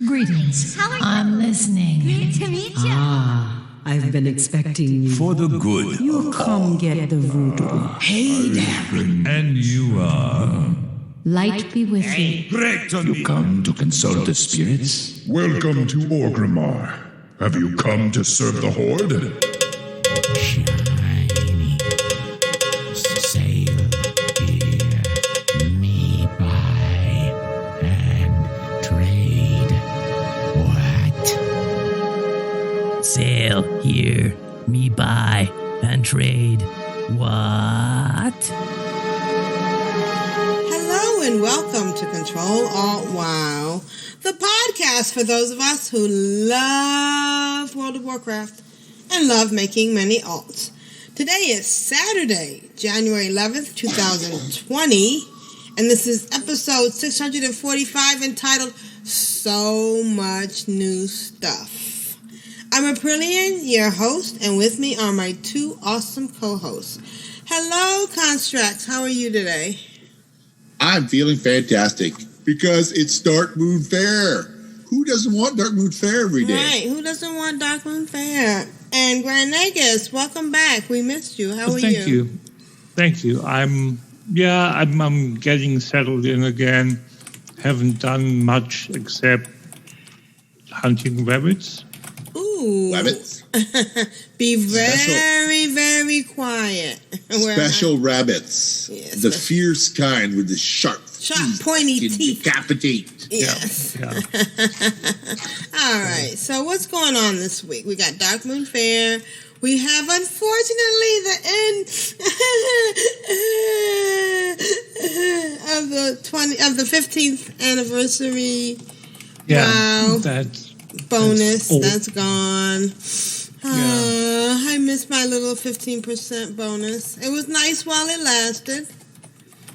Greetings. I'm listening. Good to meet you. I've been expecting you. For the good. You come get the voodoo. Hey there. And you are? Light be with you. You come to consult the spirits? Welcome to Orgrimmar. Have you come to serve the Horde? Shiny. Sail here. Me buy and trade. What? Sail here. Me buy and trade. What? Hello and welcome to Control Alt WoW, the podcast for those of us who love World of Warcraft and love making many alts. Today is Saturday, January 11th, 2020, and this is episode 645 entitled So Much New Stuff. I'm Aprillian, your host, and with me are my two awesome co-hosts. Hello, Constructs. How are you today? I'm feeling fantastic because it's Dark Moon Fair. Who doesn't want Dark Moon Fair every day? Right, who doesn't want Dark Moon Fair? And Grand Negus, welcome back. We missed you. How are you? Thank you. I'm getting settled in again. Haven't done much except hunting rabbits. Ooh. Rabbits? Be very quiet. Special rabbits. Yes, the fierce kind with the sharp pointy teeth. Decapitate. Yes. Yeah. All right. So what's going on this week? We got Dark Moon Fair. We have, unfortunately, the end of the 15th anniversary. Yeah. Wow. That's bonus. old. That's gone. Yeah. I missed my little 15% bonus. It was nice while it lasted.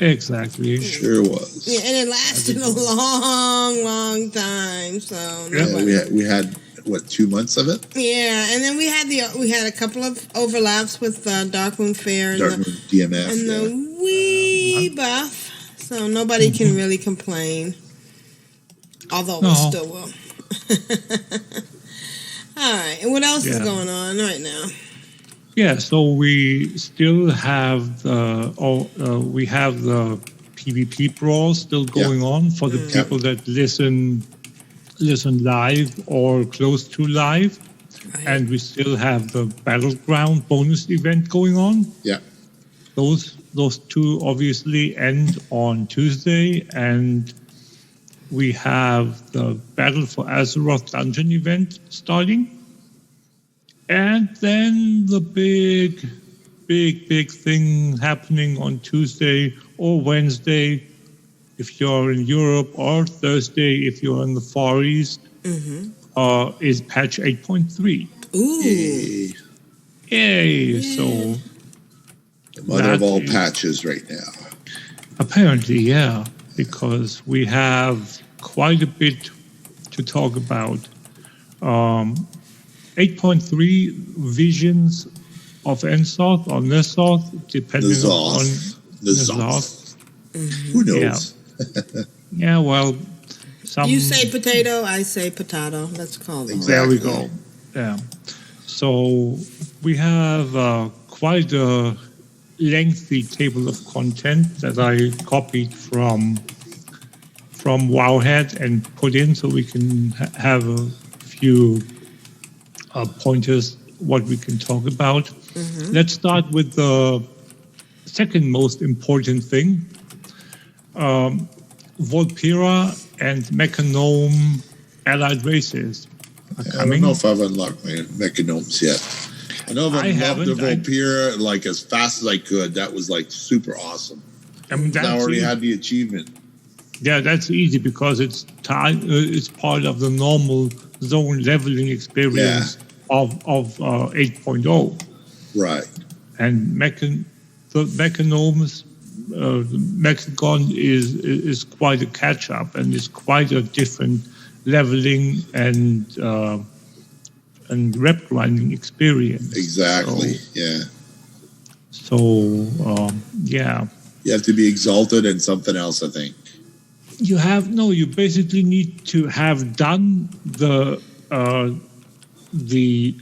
Exactly. Sure was. Yeah, and it lasted a long time. So We had what, 2 months of it? yeah, and then we had a couple of overlaps with Dark Moon Fair and Dark Moon DMF. and the wee buff. So nobody can really complain. Although we still will. All right, and what else is going on right now? Yeah, so we still have the PvP brawl still going on for the people that listen live or close to live, and we still have the Battleground bonus event going on. Yeah, those two obviously end on Tuesday, and we have the Battle for Azeroth dungeon event starting. And then the big thing happening on Tuesday or Wednesday if you're in Europe, or Thursday if you're in the Far East, is patch 8.3. Ooh. Yay. So the mother of all patches right now. Apparently, yeah, because we have quite a bit to talk about. 8.3 visions of Ensoth or Nesoth, depending on Nesoth. Who knows? Yeah, well, you say potato, I say potato. Let's call them. There we go. Yeah. So we have quite a lengthy table of content that I copied from Wowhead and put in so we can have a few pointers what we can talk about. Let's start with the second most important thing. Volpira and Mechanome allied races are coming. I don't know if I've unlocked my Mechanomes yet. I know I've unlocked the Volpira like as fast as I could. That was like super awesome. I mean, I already had the achievement. Yeah, that's easy because it's part of the normal zone leveling experience of 8.0. Right. And the Mechanomes, the Mechagon is quite a catch up, and it's quite a different leveling and rep grinding experience. Exactly. So yeah. You have to be exalted and something else, I think. You basically need to have done the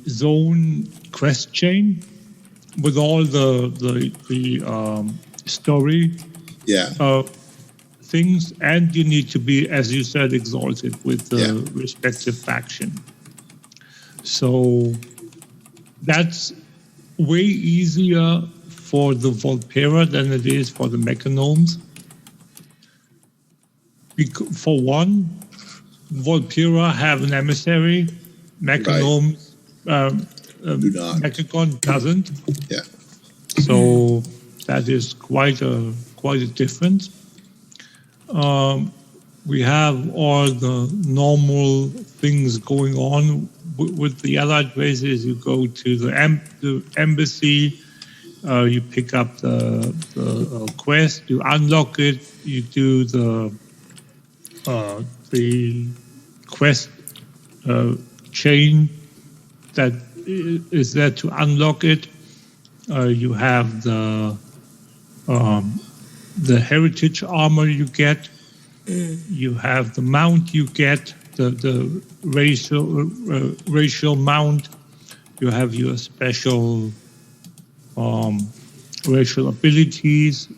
zone quest chain with all the story things, and you need to be, as you said, exalted with the respective faction. So that's way easier for the Volpera than it is for the Mechanomes. For one, Volpera have an emissary, Mechanomes, do not. Mechacon doesn't. Yeah. So that is quite a difference. We have all the normal things going on with the allied races. You go to the embassy, you pick up the quest, you unlock it, you do the quest chain that is there to unlock it. You have the heritage armor you get. You have the mount you get, the racial mount. You have your special racial abilities.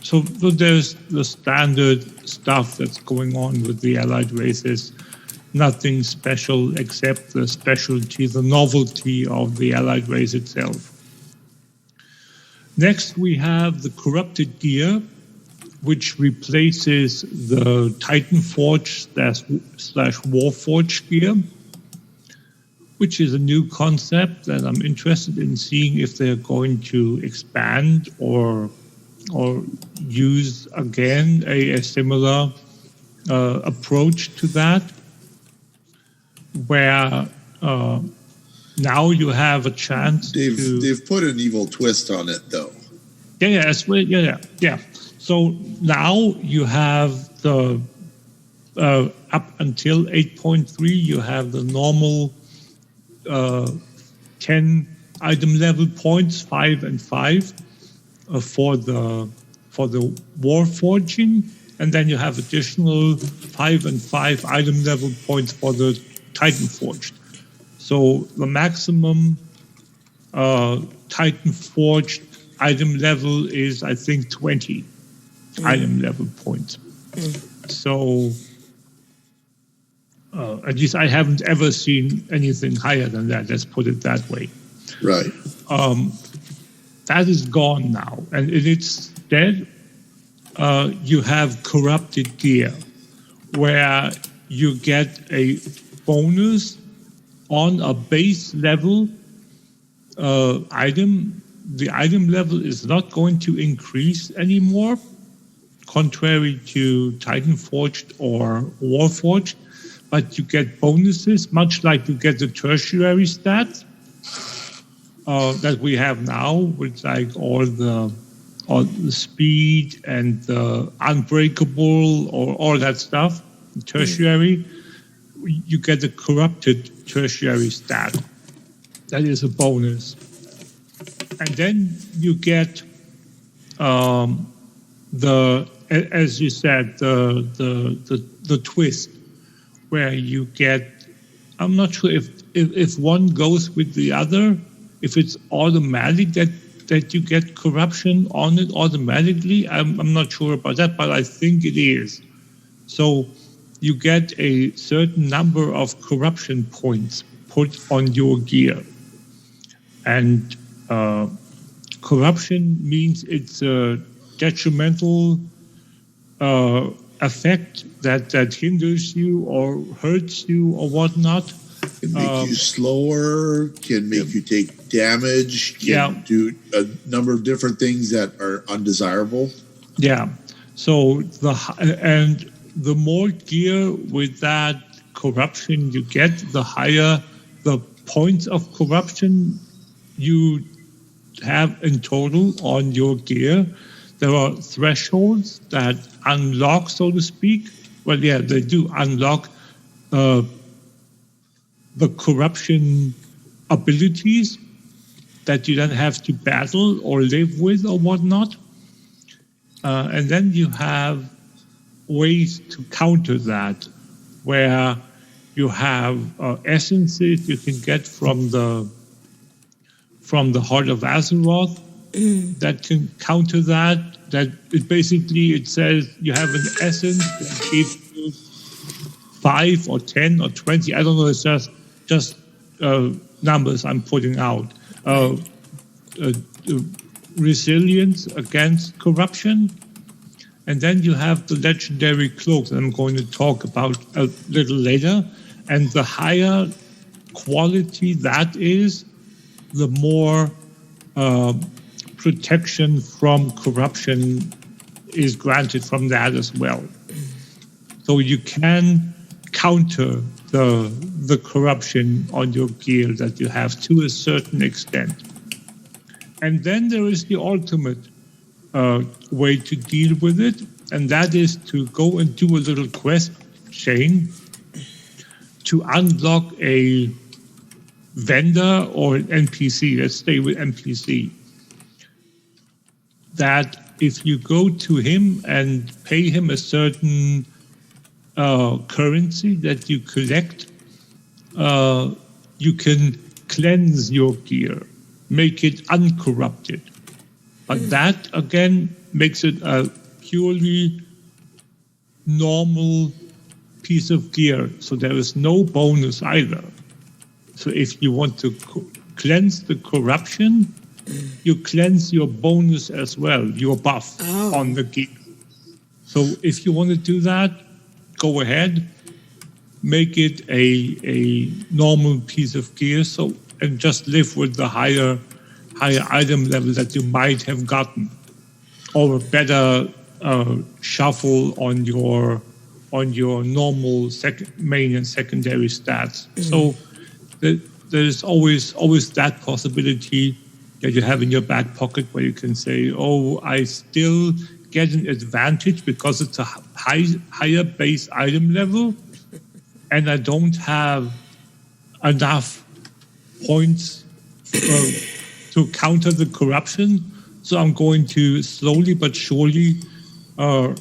So there's the standard stuff that's going on with the allied races. Nothing special except the specialty, the novelty of the allied race itself. Next, we have the corrupted gear, which replaces the Titanforge / Warforge gear, which is a new concept that I'm interested in seeing if they're going to expand or use again a similar approach to that, where now you have a chance. They've put an evil twist on it, though. Yeah. So now you have the up until 8.3, you have the normal 10 item level points, 5 and 5 for the Warforging, and then you have additional 5 and 5 item level points for the Titanforged. So the maximum Titanforged item level is, I think, 20 item level points. So at least I haven't ever seen anything higher than that. Let's put it that way. Right. That is gone now, and in its stead, you have corrupted gear, where you get a bonus on a base level item. The item level is not going to increase anymore, contrary to Titanforged or Warforged, but you get bonuses, much like you get the tertiary stats that we have now, with like all the speed and the unbreakable or all that stuff. Tertiary, you get a corrupted tertiary stat. That is a bonus. And then you get as you said, the twist, where you get, I'm not sure if one goes with the other, if it's automatic that you get corruption on it automatically. I'm not sure about that, but I think it is. So you get a certain number of corruption points put on your gear. And corruption means it's a detrimental effect that hinders you or hurts you or whatnot. Can make you slower, can make you take damage, can do a number of different things that are undesirable. Yeah. So the more gear with that corruption you get, the higher the points of corruption you have in total on your gear. There are thresholds that unlock, so to speak. Well, yeah, they do unlock the corruption abilities that you then have to battle or live with or whatnot. And then you have ways to counter that, where you have essences you can get from the Heart of Azeroth that can counter that. That it says you have an essence that gives you 5 or 10 or 20. I don't know. It's just numbers I'm putting out. Resilience against corruption. And then you have the legendary cloak that I'm going to talk about a little later. And the higher quality that is, the more protection from corruption is granted from that as well. So you can counter the corruption on your gear that you have to a certain extent. And then there is the ultimate way to deal with it, and that is to go and do a little quest chain to unlock a vendor or an NPC. Let's stay with NPC. That if you go to him and pay him a certain currency that you collect, you can cleanse your gear, make it uncorrupted. But that, again, makes it a purely normal piece of gear. So there is no bonus either. So if you want to cleanse the corruption, you cleanse your bonus as well, your buff on the gear. So if you want to do that, go ahead, make it a normal piece of gear, and just live with the higher item level that you might have gotten, or a better shuffle on your normal main and secondary stats. So there's always that possibility that you have in your back pocket where you can say, oh, I still get an advantage because it's a higher base item level, and I don't have enough points to counter the corruption, so I'm going to slowly but surely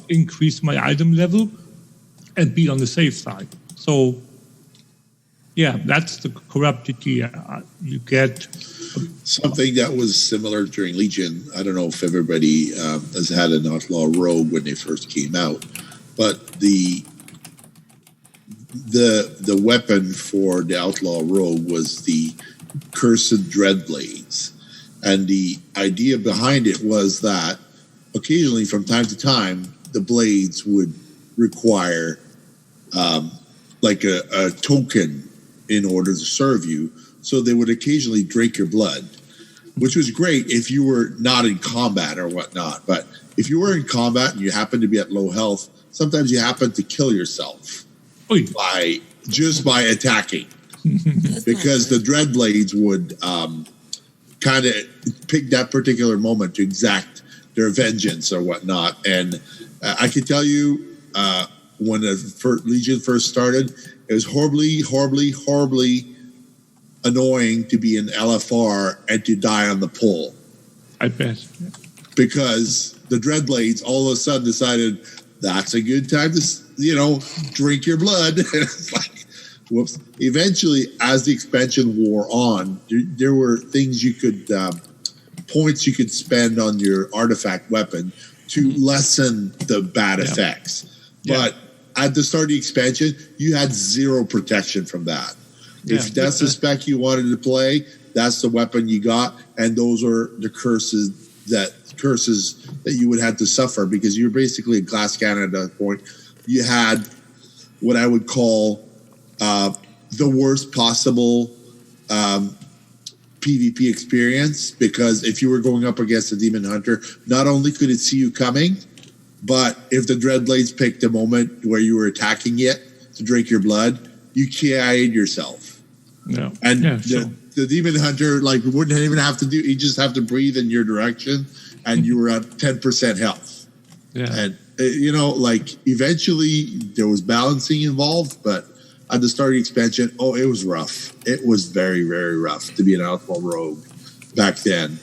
increase my item level and be on the safe side. So, yeah, that's the corrupted gear. You get something that was similar during Legion. I don't know if everybody has had an Outlaw Rogue when they first came out, but the weapon for the Outlaw Rogue was the Cursed Dreadblades. And the idea behind it was that occasionally, from time to time, the blades would require like a token in order to serve you. So they would occasionally drink your blood, which was great if you were not in combat or whatnot. But if you were in combat and you happen to be at low health, sometimes you happen to kill yourself by attacking. Because the Dreadblades would kind of pick that particular moment to exact their vengeance or whatnot. And I can tell you, when the Legion first started, it was horribly annoying to be in LFR and to die on the pole. I bet. Because the Dreadblades all of a sudden decided that's a good time to, drink your blood. It's like, whoops. Eventually, as the expansion wore on, there were things you could, points you could spend on your artifact weapon to lessen the bad effects. But at the start of the expansion, you had zero protection from that. If that's the spec you wanted to play, that's the weapon you got, and those are the curses that you would have to suffer because you're basically a glass cannon at that point. You had what I would call the worst possible PvP experience, because if you were going up against a demon hunter, not only could it see you coming, but if the Dreadblades picked a moment where you were attacking it to drink your blood, you KI'd yourself. The demon hunter wouldn't even have to do. You just have to breathe in your direction, and you were at 10% health. And eventually there was balancing involved, but at the start of the expansion, it was rough. It was very, very rough to be an Outlaw Rogue back then.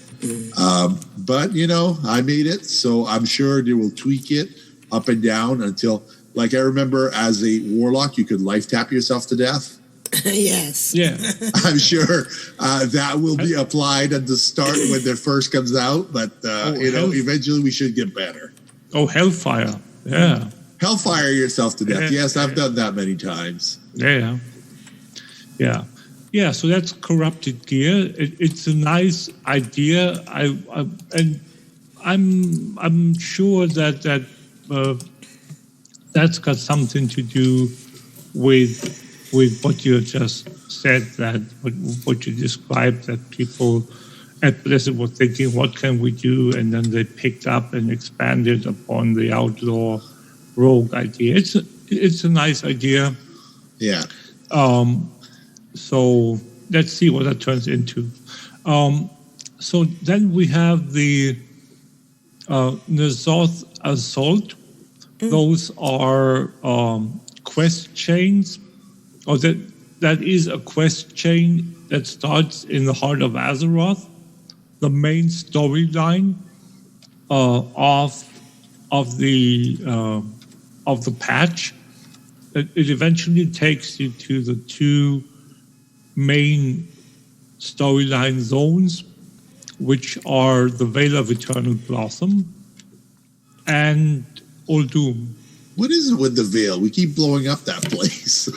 But I made it, so I'm sure they will tweak it up and down until Like I remember as a warlock, you could life tap yourself to death. Yes. Yeah. I'm sure that will be applied at the start when it first comes out, but eventually we should get better. Oh, Hellfire. Yeah. Hellfire yourself to death. Yeah. Yes, I've done that many times. Yeah. Yeah. Yeah, so that's corrupted gear. It's a nice idea. I'm sure that that's got something to do with what you just said, that what you described, that people at Blizzard were thinking, what can we do? And then they picked up and expanded upon the outlaw rogue idea. It's a nice idea. Yeah. So let's see what that turns into. So then we have the Nazoth Assault. Those are quest chains, or that is a quest chain that starts in the heart of Azeroth. The main storyline of the patch. It eventually takes you to the two main storyline zones, which are the Veil of Eternal Blossom and Uldum. What is it with the Veil? We keep blowing up that place.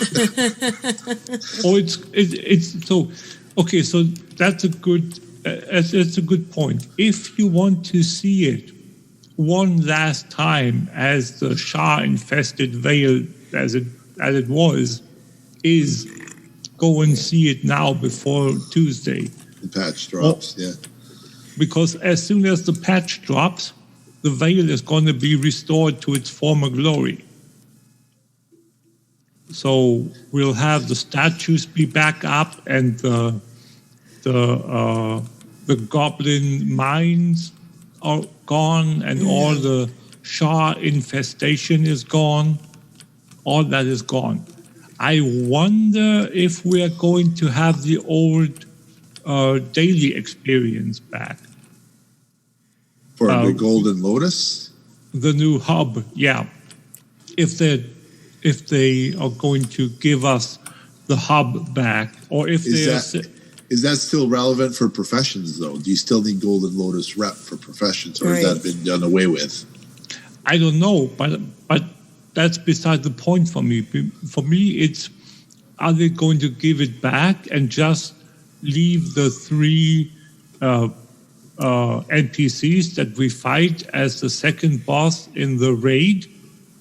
it's so okay. So that's a good point. If you want to see it one last time as the Shah-infested Veil, as it was, is go and see it now before Tuesday. The patch drops, yeah. Because as soon as the patch drops, the Veil is going to be restored to its former glory. So we'll have the statues be back up, and the goblin mines are gone, and all the Shah infestation is gone. All that is gone. I wonder if we are going to have the old daily experience back. For the Golden Lotus? The new hub, yeah. If they are going to give us the hub back, or if is that still relevant for professions, though? Do you still need Golden Lotus rep for professions, or has that been done away with? I don't know, but that's beside the point for me. For me, it's, are they going to give it back and just leave the three NPCs that we fight as the second boss in the raid,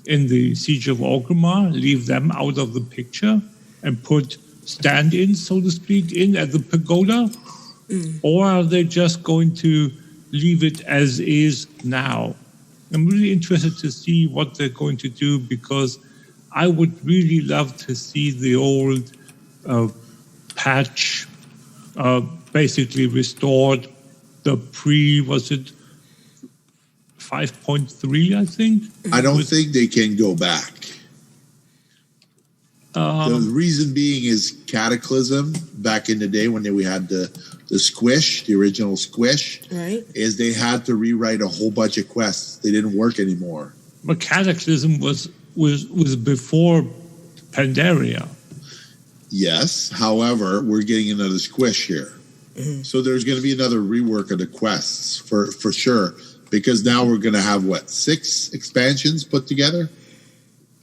in the Siege of Orgrimmar, leave them out of the picture and put stand-ins, so to speak, in at the pagoda? Or are they just going to leave it as is now? I'm really interested to see what they're going to do, because I would really love to see the old patch basically restored. The was it 5.3, I think? I don't think they can go back. The reason being is Cataclysm, back in the day when we had the Squish, the original Squish, is they had to rewrite a whole bunch of quests. They didn't work anymore. But Cataclysm was before Pandaria. Yes, however, we're getting another Squish here. So there's going to be another rework of the quests for sure, because now we're going to have, 6 expansions put together?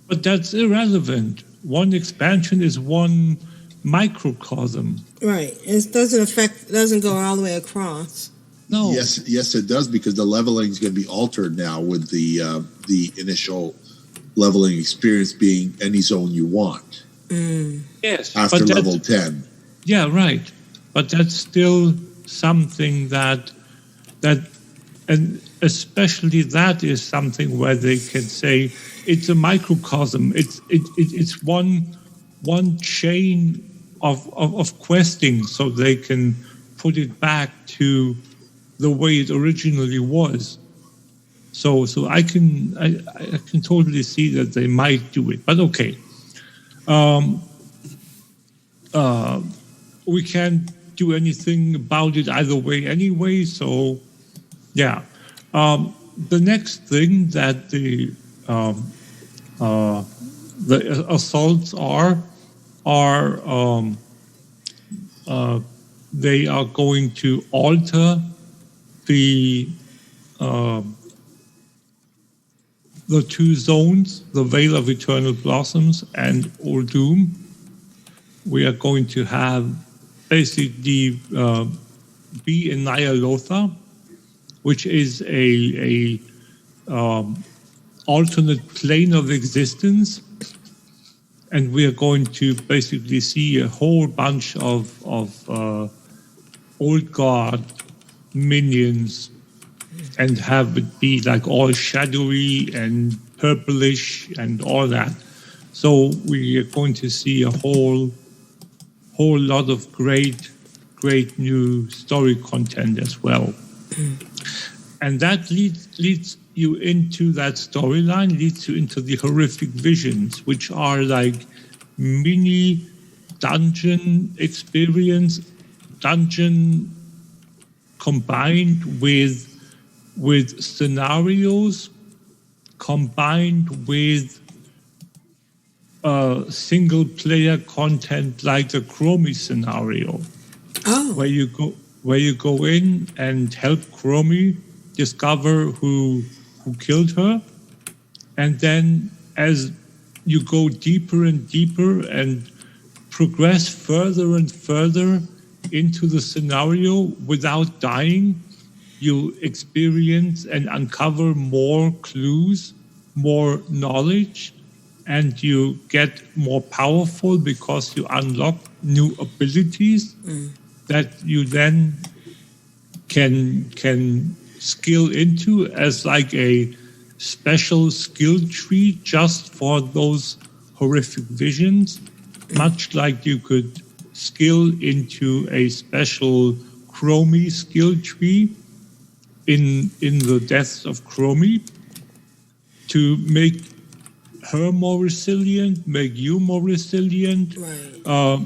But that's irrelevant. One expansion is one microcosm. Right. It doesn't go all the way across. No. Yes, it does, because the leveling is going to be altered now with the initial leveling experience being any zone you want. Yes. After level 10. Yeah, right. But that's still something that and especially that is something where they can say it's a microcosm. It's one chain of questing, so they can put it back to the way it originally was. So I can totally see that they might do it, but okay. We can't do anything about it either way anyway, so yeah. The next thing that the the assaults they are going to alter the two zones, the Veil of Eternal Blossoms and Old Doom. We are going to have basically be in Nyalotha, which is a alternate plane of existence, and we are going to basically see a whole bunch of old guard minions and have it be like all shadowy and purplish and all that. So we are going to see a whole lot of great new story content as well. And that leads you into that storyline, leads you into the horrific visions, which are like mini dungeon experience, dungeon combined with scenarios, combined with single player content like the Chromie scenario. Oh. Where you go in and help Chromie discover who killed her, and then as you go deeper and deeper and progress further and further into the scenario without dying, you experience and uncover more clues, more knowledge, and you get more powerful because you unlock new abilities that you then can skill into as like a special skill tree just for those horrific visions, much like you could skill into a special Chromie skill tree in the Deaths of Chromie to make her more resilient, make you more resilient, right.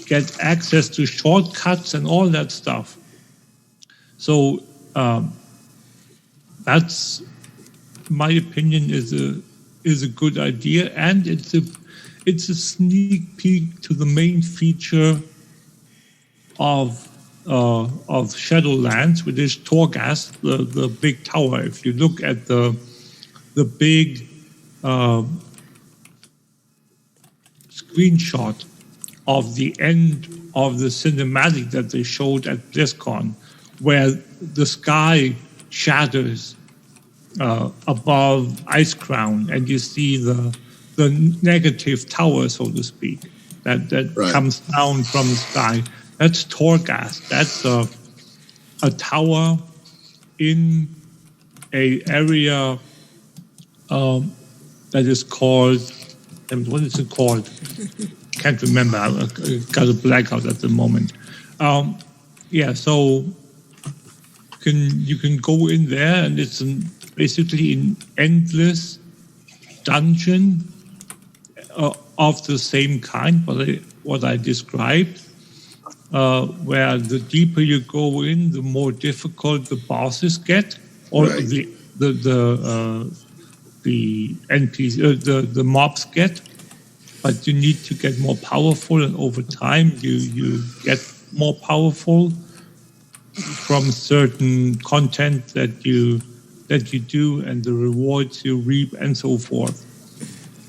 Get access to shortcuts and all that stuff. So that's, my opinion, is a good idea, and it's a sneak peek to the main feature of Shadowlands, which is Torghast, the big tower. If you look at the big screenshot of the end of the cinematic that they showed at BlizzCon, where the sky shatters above Ice Crown, and you see the negative tower, so to speak, that Right. comes down from the sky. That's Torghast. That's a tower in a area that is called, what is it called? Can't remember. I got a blackout at the moment. So you can go in there, and it's basically an endless dungeon of the same kind, what I described, where the deeper you go in, the more difficult the bosses get, or Right. the NPCs, the mobs get. But you need to get more powerful, and over time you get more powerful from certain content that you do and the rewards you reap and so forth.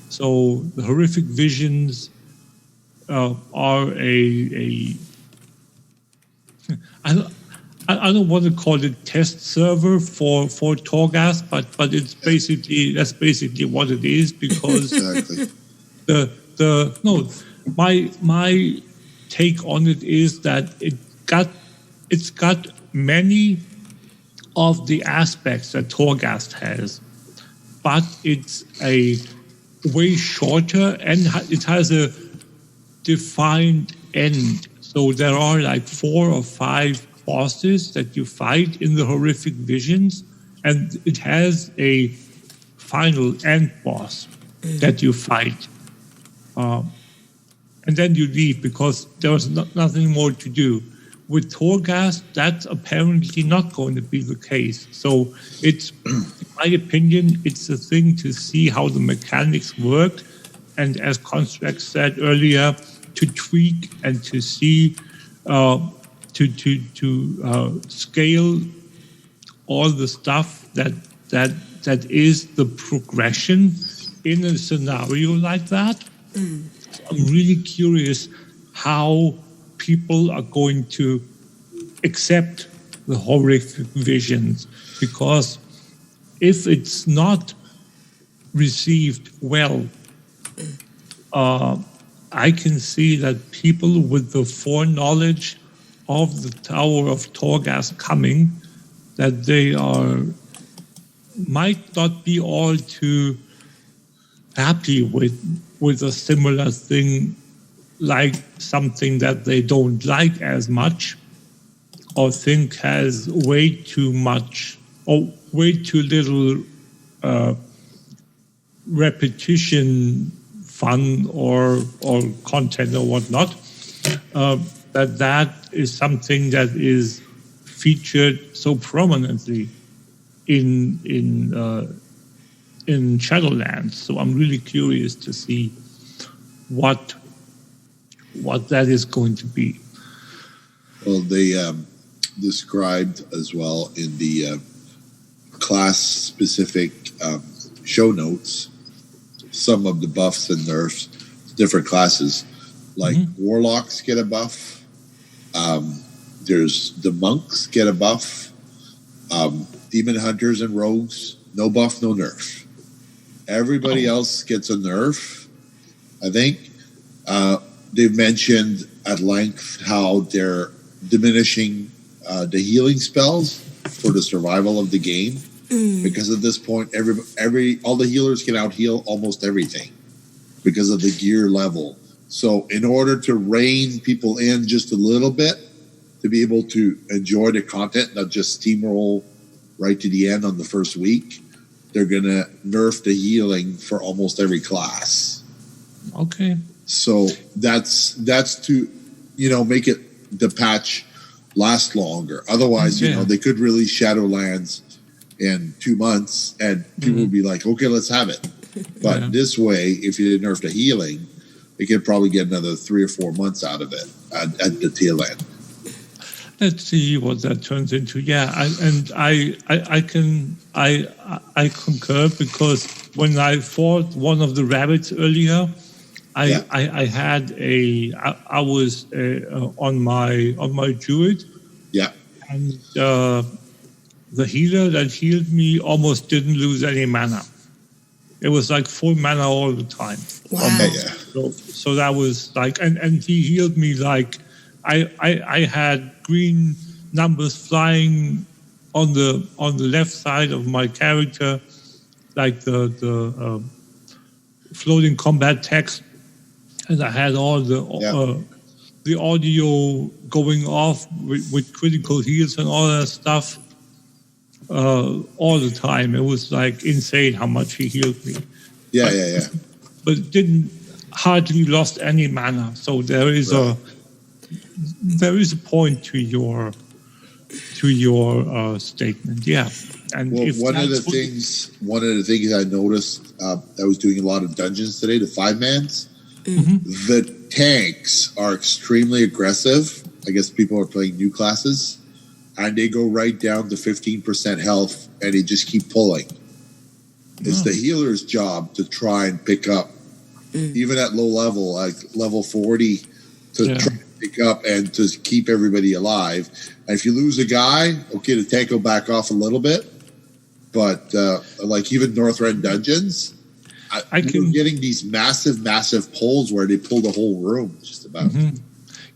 So the horrific visions are I don't want to call it test server for Torghast, but it's that's basically what it is, because Exactly. my take on it is that it's got many of the aspects that Torghast has, but it's a way shorter, and it has a defined end. So there are like 4 or 5 bosses that you fight in the horrific visions, and it has a final end boss that you fight. And then you leave because there was nothing more to do. with Torghast, that's apparently not going to be the case. So it's, in my opinion, it's a thing to see how the mechanics work. And as Construct said earlier, to tweak and to see, to scale all the stuff that is the progression in a scenario like that. I'm really curious how people are going to accept the horrific visions, because if it's not received well, I can see that people with the foreknowledge of the Tower of Torghast coming, that they might not be all too happy with a similar thing, like something that they don't like as much, or think has way too much or way too little repetition fun or content or whatnot, that is something that is featured so prominently in Shadowlands. So I'm really curious to see what that is going to be. Well, they described as well in the class-specific show notes some of the buffs and nerfs, different classes. Like warlocks get a buff. There's the monks get a buff. Demon hunters and rogues, no buff, no nerf. Everybody else gets a nerf. I think they've mentioned at length how they're diminishing the healing spells for the survival of the game. Because at this point, all the healers can out heal almost everything because of the gear level. So in order to rein people in just a little bit, to be able to enjoy the content, not just steamroll right to the end on the first week, they're going to nerf the healing for almost every class. Okay. So that's to, make the patch last longer. Otherwise, they could release Shadowlands in 2 months and people would be like, okay, let's have it. But this way, if you didn't nerf the healing, they could probably get another 3 or 4 months out of it at the tail end. Let's see what that turns into. Yeah, I concur, because when I fought one of the rabbits earlier, I was on my druid. Yeah. And the healer that healed me almost didn't lose any mana. It was like full mana all the time. Wow. So that was like, and he healed me like I had green numbers flying on the left side of my character, like the floating combat text, and I had all the audio going off with critical heals and all that stuff all the time. It was like insane how much he healed me. Yeah. But didn't hardly lost any mana. So there is a point to your statement. Yeah. And one of the things I noticed, I was doing a lot of dungeons today, the 5-mans. The tanks are extremely aggressive. I guess people are playing new classes, and they go right down to 15% health, and they just keep pulling. It's the healer's job to try and pick up, even at low level, like level 40, to try and pick up and to keep everybody alive. And if you lose a guy, okay, the tank will back off a little bit, but like even Northrend dungeons, we're getting these massive pulls where they pull the whole room just about.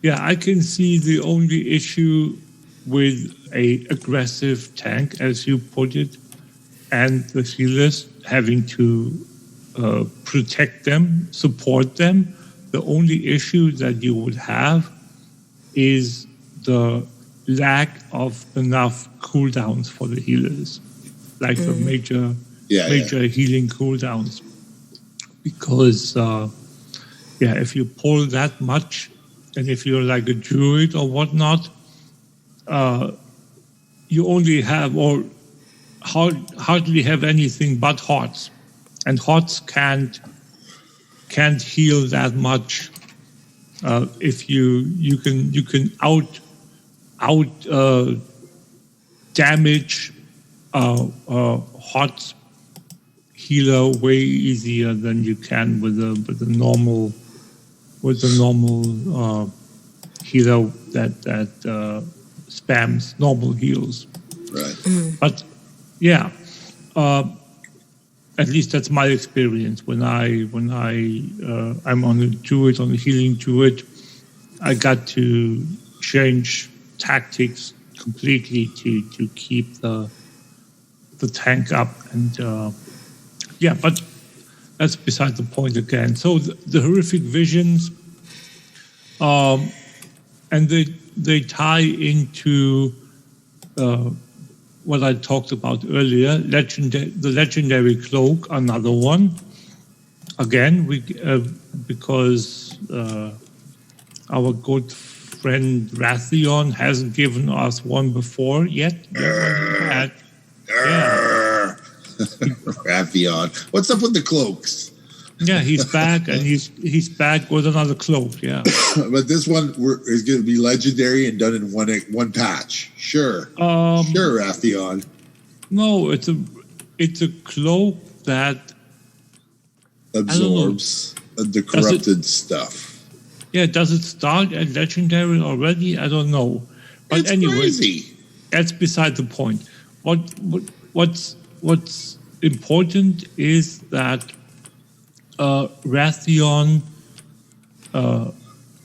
Yeah, I can see the only issue with a aggressive tank, as you put it, and the healers having to protect them, support them. The only issue that you would have is the lack of enough cooldowns for the healers, like the major healing cooldowns. Because, if you pull that much, and if you're like a druid or whatnot, you only have or hardly have anything but hearts, and hearts can't heal that much. If you can out damage hearts healer way easier than you can with a normal healer that spams normal heals. Right. But yeah, at least that's my experience. When I'm on a druid, on a healing druid, I got to change tactics completely to keep the tank up, and yeah, but that's beside the point again. So the horrific visions, and they tie into what I talked about earlier, the legendary cloak, another one. Again, because our good friend Rathion hasn't given us one before yet. Yeah. Rathion. What's up with the cloaks? Yeah, he's back, and he's back with another cloak. Yeah, but this one is going to be legendary and done in one patch. Sure, sure, Rathion. No, it's a cloak that absorbs the corrupted stuff. Yeah, does it start at legendary already? I don't know, but it's anyway, crazy. That's beside the point. What's important is that Rathion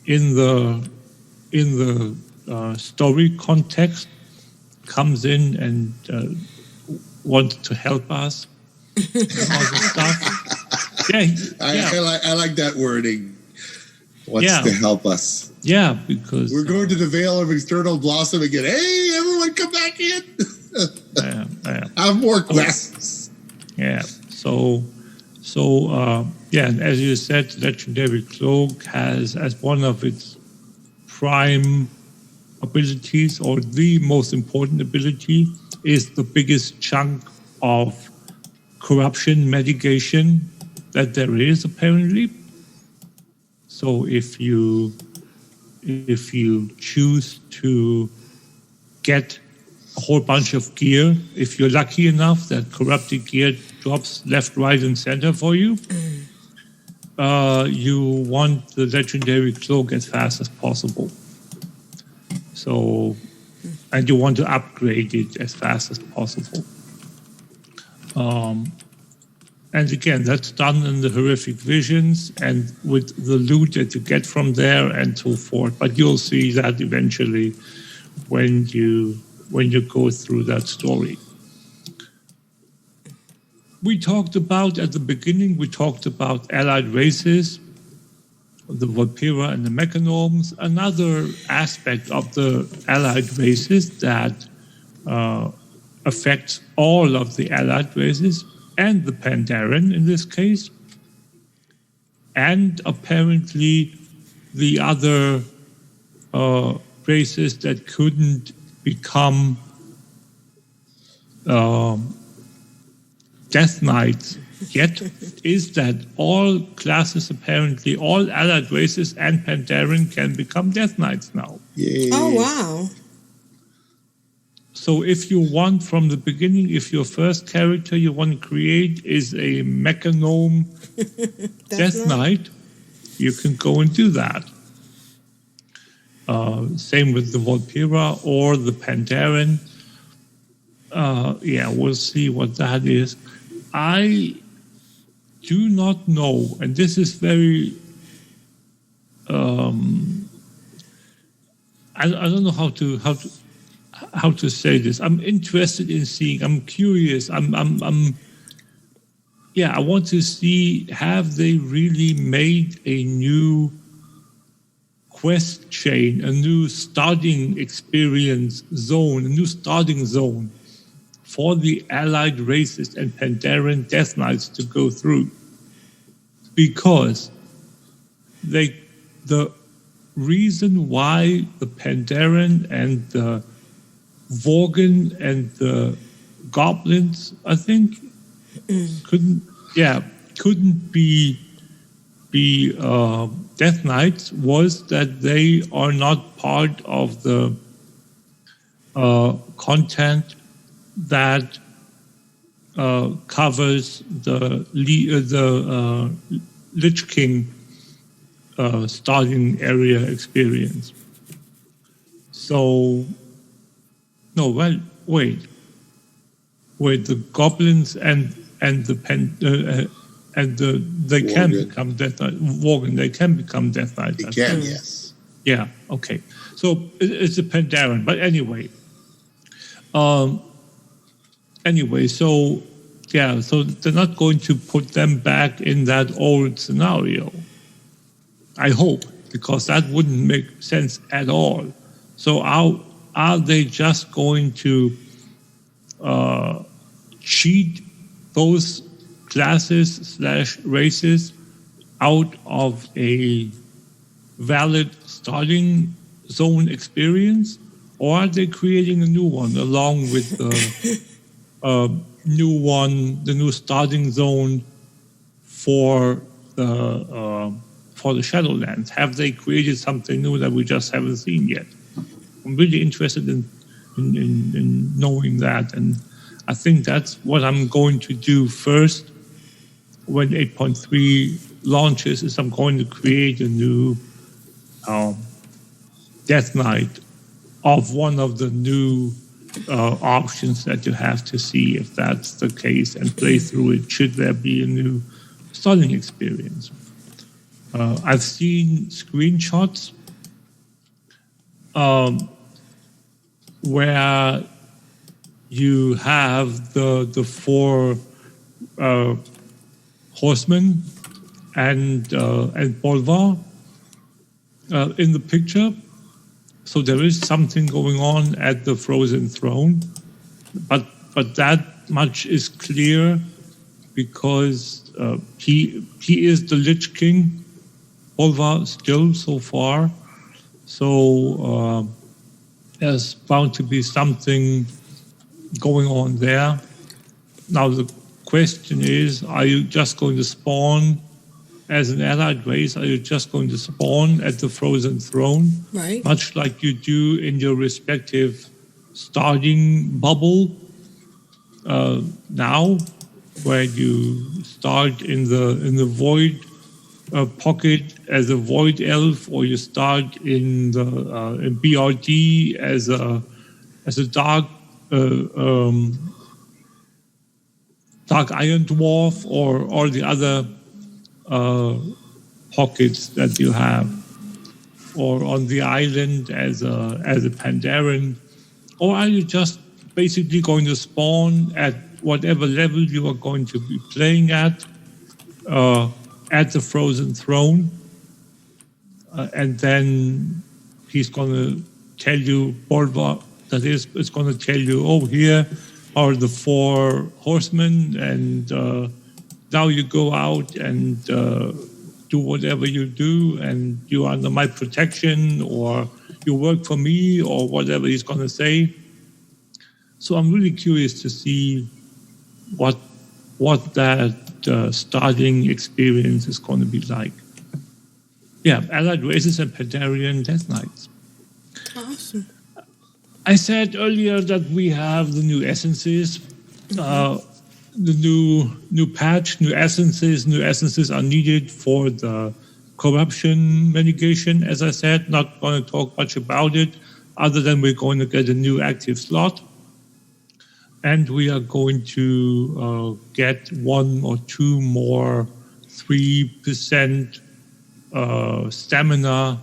in the story context comes in and wants to help us. All the stuff. Yeah, I like that wording. Wants to help us. Yeah, because we're going to the Vale of Eternal Blossom again. Hey, everyone, come back in. I have more quests. Yeah. So yeah, and as you said, Legendary Cloak has as one of its prime abilities, or the most important ability, is the biggest chunk of corruption mitigation that there is, apparently. So if you choose to get a whole bunch of gear, if you're lucky enough that corrupted gear drops left, right, and center for you, you want the legendary cloak as fast as possible. So, and you want to upgrade it as fast as possible. And again, that's done in the horrific visions and with the loot that you get from there and so forth. But you'll see that eventually when you go through that story. We talked about, at the beginning, allied races, the Volpira and the Mechanomes. Another aspect of the allied races that affects all of the allied races, and the Pandaren in this case, and apparently the other races that couldn't become Death Knights yet, is that all classes, apparently all allied races and Pandaren, can become Death Knights now. Yay. Oh, wow. So if you want from the beginning, if your first character you want to create is a Mechanome Death Knight, you can go and do that. Same with the Volpira or the Pandaren. Yeah, we'll see what that is. I do not know, and this is very... I don't know how to say this. I'm interested in seeing. I'm curious. I want to see, have they really made a new quest chain, a new starting experience zone, a new starting zone for the allied races and Pandaren Death Knights to go through? Because the reason why the Pandaren and the Worgen and the goblins, I think, couldn't be Death Knights was that they are not part of the content that covers the Lich King starting area experience. So, no, well, wait, the goblins and they can become Death Knight. Worgen, they can become Death Knight. They can, yes. Yeah, okay. So it's a Pandaren, but anyway. So they're not going to put them back in that old scenario. I hope, because that wouldn't make sense at all. So are they just going to cheat those classes / races out of a valid starting zone experience, or are they creating a new one along with the the new starting zone for the Shadowlands? Have they created something new that we just haven't seen yet? I'm really interested in knowing that, and I think that's what I'm going to do first when 8.3 launches. Is I'm going to create a new Death Knight of one of the new options that you have to see if that's the case and play through it. Should there be a new starting experience? I've seen screenshots where you have the 4 horsemen and Bolvar in the picture. So there is something going on at the Frozen Throne, but that much is clear because he is the Lich King, Bolvar still so far. So there's bound to be something going on there. Now the question is, are you just going to spawn as an allied race? Are you just going to spawn at the Frozen Throne? Right. Much like you do in your respective starting bubble now, where you start in the Void pocket as a Void Elf, or you start in the in BRD as a Dark Iron Dwarf, or all the other pockets that you have, or on the island as a Pandaren, or are you just basically going to spawn at whatever level you are going to be playing at the Frozen Throne, and then he's going to tell you, Bolvar, that is, it's going to tell you, oh, here are the 4 horsemen, and now you go out and do whatever you do, and you're under my protection, or you work for me, or whatever he's going to say. So I'm really curious to see what that starting experience is going to be like. Yeah, allied races and Pandaren Death Knights. Awesome. I said earlier that we have the new essences, the new patch, new essences. New essences are needed for the corruption mitigation. As I said, not going to talk much about it, other than we're going to get a new active slot, and we are going to get 1 or 2 more 3% stamina.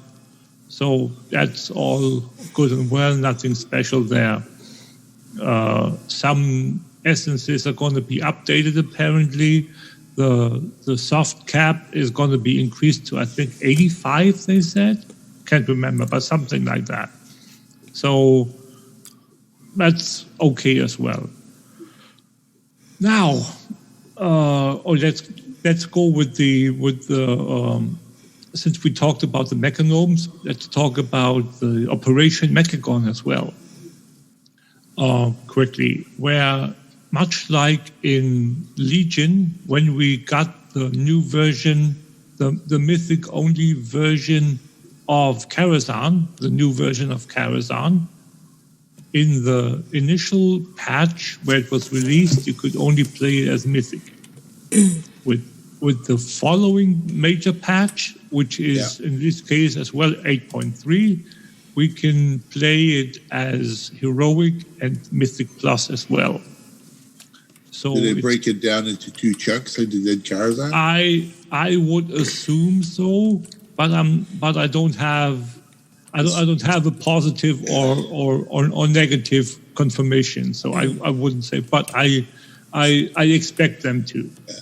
So that's all good and well, nothing special there. Some essences are going to be updated, apparently. The soft cap is going to be increased to, I think, 85, they said. Can't remember, but something like that. So that's okay as well. Now, let's go with the since we talked about the mechanomes, let's talk about the Operation Mechagon as well. quickly, where much like in Legion, when we got the new version, the mythic-only version of Karazhan, the new version of Karazhan, in the initial patch where it was released, you could only play it as mythic. With the following major patch, which is in this case as well 8.3, we can play it as heroic and mythic plus as well. So did they break it down into two chunks like they did Karazhan? I would assume so, but I don't have a positive or negative confirmation, so I wouldn't say, but I expect them to. Yeah.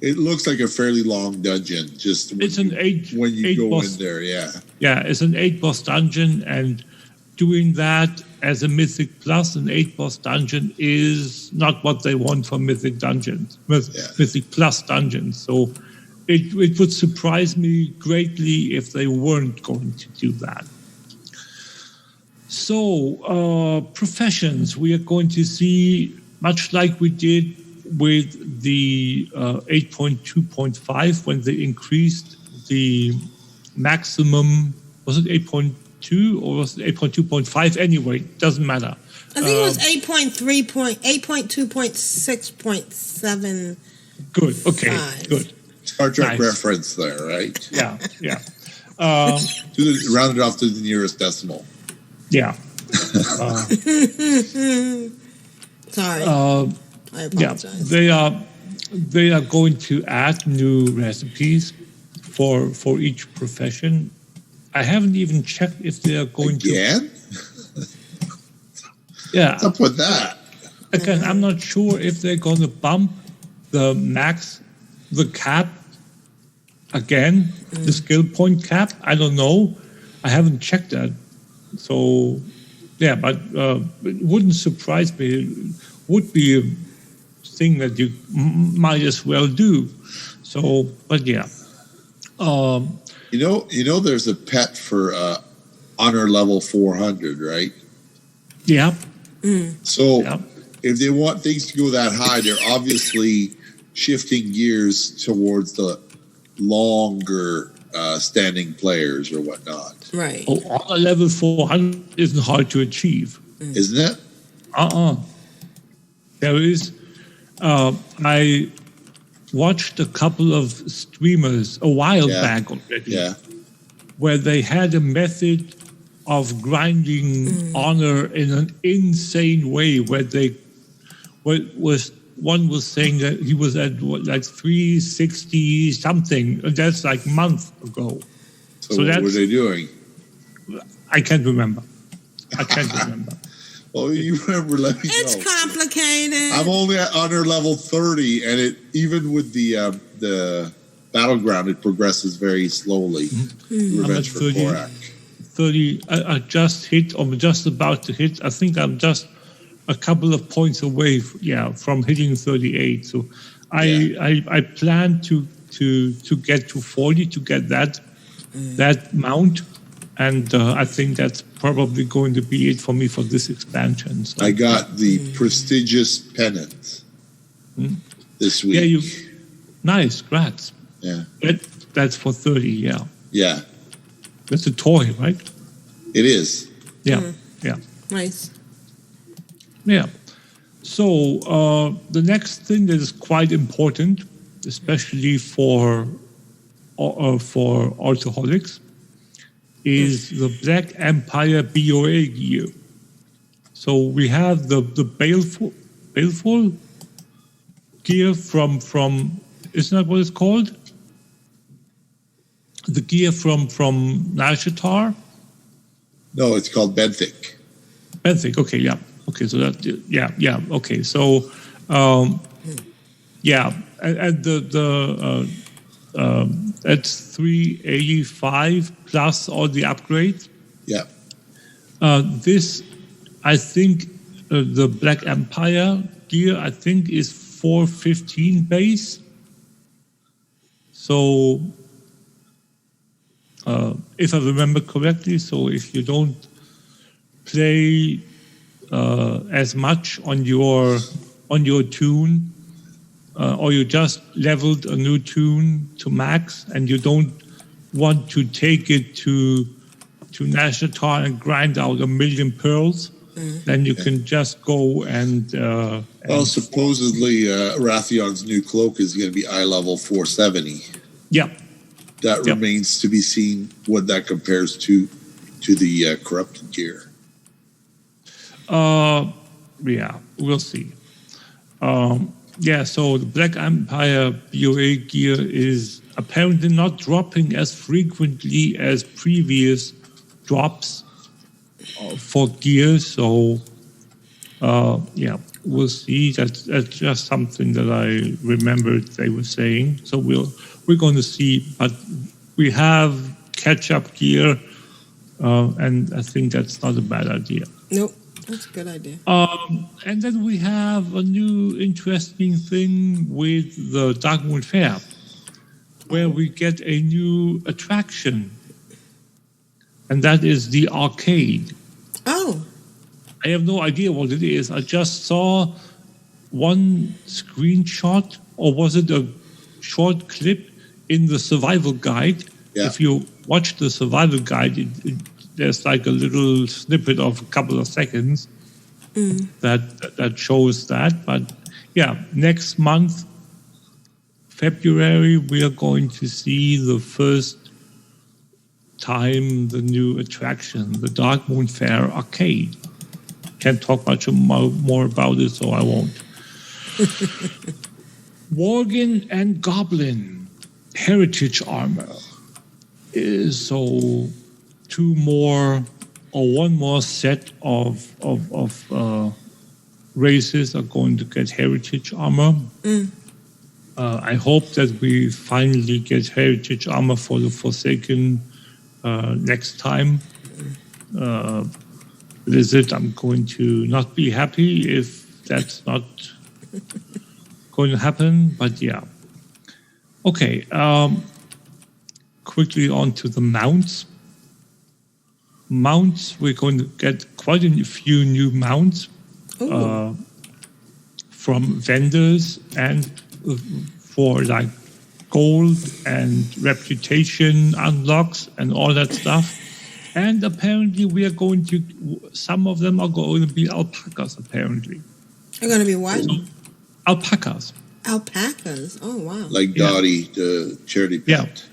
It looks like a fairly long dungeon. Just when it's an when you go boss, in there, yeah. Yeah, it's an 8-boss dungeon, and doing that as a Mythic Plus, an 8-boss dungeon is not what they want from Mythic dungeons, Mythic Plus dungeons. So it would surprise me greatly if they weren't going to do that. So professions, we are going to see, much like we did with the 8.2.5 when they increased the maximum, was it 8.2 or was it 8.2.5? Anyway, doesn't matter. I think it was 8.2.6.7. Good, okay, good. Star Trek reference there, right? Yeah. Round it off to the nearest decimal. Yeah. Sorry. I apologize. Yeah, they are going to add new recipes for each profession. I haven't even checked if they are going to. Yeah. What's up with that? Again, I'm not sure if they're going to bump the cap again, the skill point cap. I don't know. I haven't checked that. So, yeah, but it wouldn't surprise me. It would be a thing that you might as well do. So, but yeah. You know, there's a pet for honor level 400, right? Yeah. So, if they want things to go that high, they're obviously shifting gears towards the longer standing players or whatnot. Right. Oh, honor level 400 isn't hard to achieve. Isn't it? There is. I watched a couple of streamers a while back already, where they had a method of grinding honor in an insane way, where one was saying that he was at like 360 something, and that's like a month ago. So what were they doing? I can't remember. Well, you remember, let me know. It's complicated. I'm only at honor level 30, and it even with the battleground, it progresses very slowly. Revenge for 30. 30. I just hit, or just about to hit. I think I'm just a couple of points away, from hitting 38. So I plan to get to 40 to get that mount. And I think that's probably going to be it for me for this expansion. So. I got the prestigious pennant this week. Yeah, nice, grats. Yeah. That's for 30, yeah. Yeah. That's a toy, right? It is. Yeah, yeah. Nice. Yeah. So the next thing that is quite important, especially for alcoholics, is the Black Empire BOA gear. So we have the baleful gear from isn't that what it's called? The gear from Nashatar? No, it's called Benthic. Benthic, okay, yeah. Okay, so that okay. So and that's 385 plus all the upgrades. Yeah. This, I think, the Black Empire gear, I think, is 415 base. So, if I remember correctly, so if you don't play as much on your tune, or you just leveled a new tune to max, and you don't want to take it to Nashatar and grind out 1,000,000 pearls, then you can just go and well, supposedly Rathion's new cloak is going to be eye level 470. Yeah. That remains to be seen what that compares to the corrupted gear. Yeah, we'll see. So the Black Empire BOA gear is apparently not dropping as frequently as previous drops for gear. So, we'll see. That's just something that I remembered they were saying. So we're going to see. But we have catch-up gear, and I think that's not a bad idea. Nope. That's a good idea. And then we have a new interesting thing with the Darkmoon Fair, where we get a new attraction, and that is the arcade. Oh. I have no idea what it is. I just saw one screenshot, or was it a short clip in the survival guide? Yeah. If you watch the survival guide, there's like a little snippet of a couple of seconds that shows that. But yeah, next month, February, we are going to see the first time the new attraction, the Darkmoon Fair Arcade. Can't talk much more about it, so I won't. Worgen and Goblin heritage armor is so one more set of races are going to get heritage armor. I hope that we finally get heritage armor for the Forsaken next time. Visit, I'm going to not be happy if that's not going to happen, but yeah. Okay, quickly on to the mounts. Mounts, we're going to get quite a few new mounts from vendors and for like gold and reputation unlocks and all that stuff. And apparently we are going to, some of them are going to be alpacas, apparently. They're going to be what? So, alpacas. Alpacas. Oh, wow. Like Dottie, the charity pet.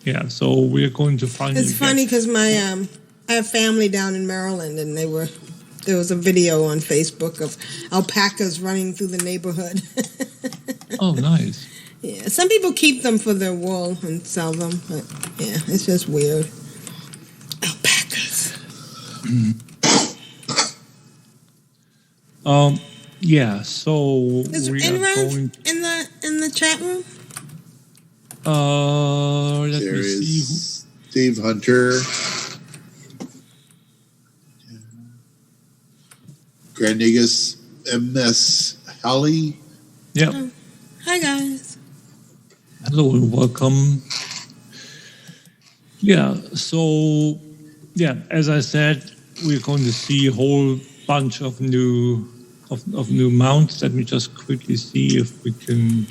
Yeah, so we're going to find. It's funny because I have family down in Maryland, and there was a video on Facebook of alpacas running through the neighborhood. Oh, nice. Yeah, some people keep them for their wool and sell them, but yeah, it's just weird. Alpacas. Yeah, so is we are going in the chat room. Let there me is see. Dave Hunter, Grandigas MS Halley. Yeah. Oh, hi guys. Hello and welcome. Yeah, so as I said, we're going to see a whole bunch of new mounts. Let me just quickly see if we can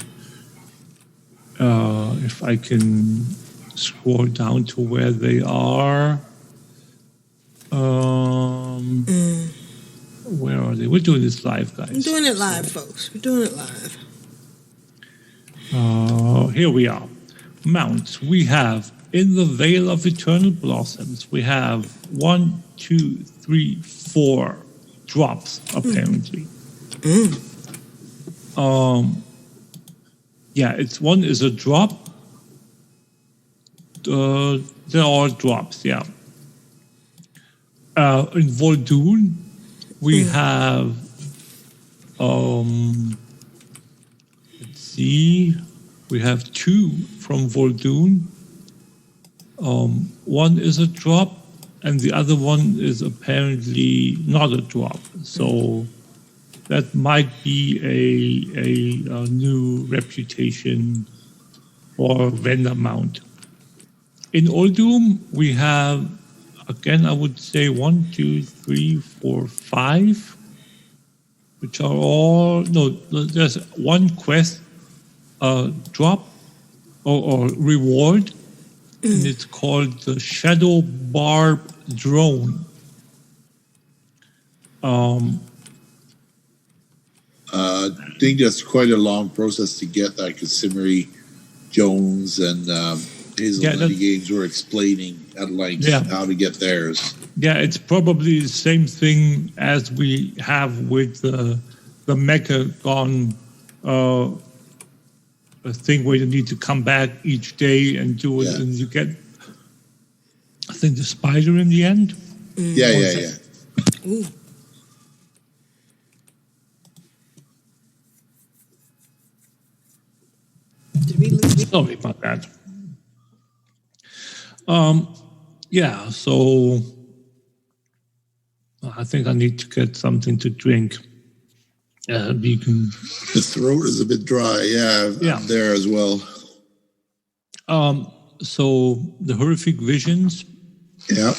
if I can scroll down to where they are. Where are they? We're doing this live, guys. We're doing it live, folks. We're doing it live. Here we are. Mounts. We have in the Veil of Eternal Blossoms, we have 1, 2, 3, 4 drops, apparently. One is a drop. They're all drops, yeah. In Vol'dun, we have, let's see, we have 2 from Vol'dun. One is a drop, and the other one is apparently not a drop. So that might be a new reputation or vendor mount. In Uldum, we have again, I would say 1, 2, 3, 4, 5, which are all, no, there's one quest drop or reward, and it's called the Shadow Barb Drone. I think that's quite a long process to get that, because Simmery Jones and Hazel Nutty Games were explaining at length how to get theirs. Yeah, it's probably the same thing as we have with the Mechagon a thing where you need to come back each day and do it, and you get, I think, the spider in the end. Yeah. Ooh. Did we lose? Sorry about that. Yeah, so I think I need to get something to drink. We can. The throat is a bit dry. Yeah. I'm there as well. So the horrific visions. Yeah.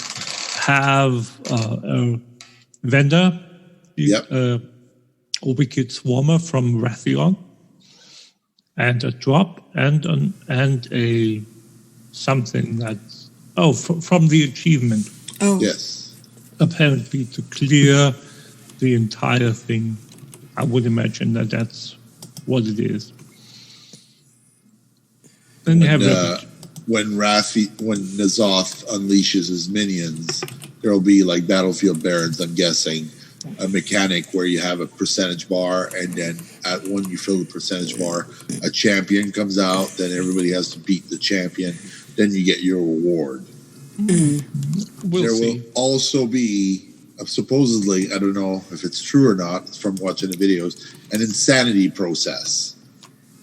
Have a vendor. A wicked swarmer from Rathion, and a drop, and a something that's from the achievement. Oh yes. Apparently, to clear the entire thing. I would imagine that's what it is. Then you have when N'Zoth unleashes his minions, there will be like Battlefield Barons, I'm guessing, a mechanic where you have a percentage bar, and then when you fill the percentage bar, a champion comes out, then everybody has to beat the champion, then you get your reward. We'll see. Will also be, supposedly, I don't know if it's true or not from watching the videos, an insanity process.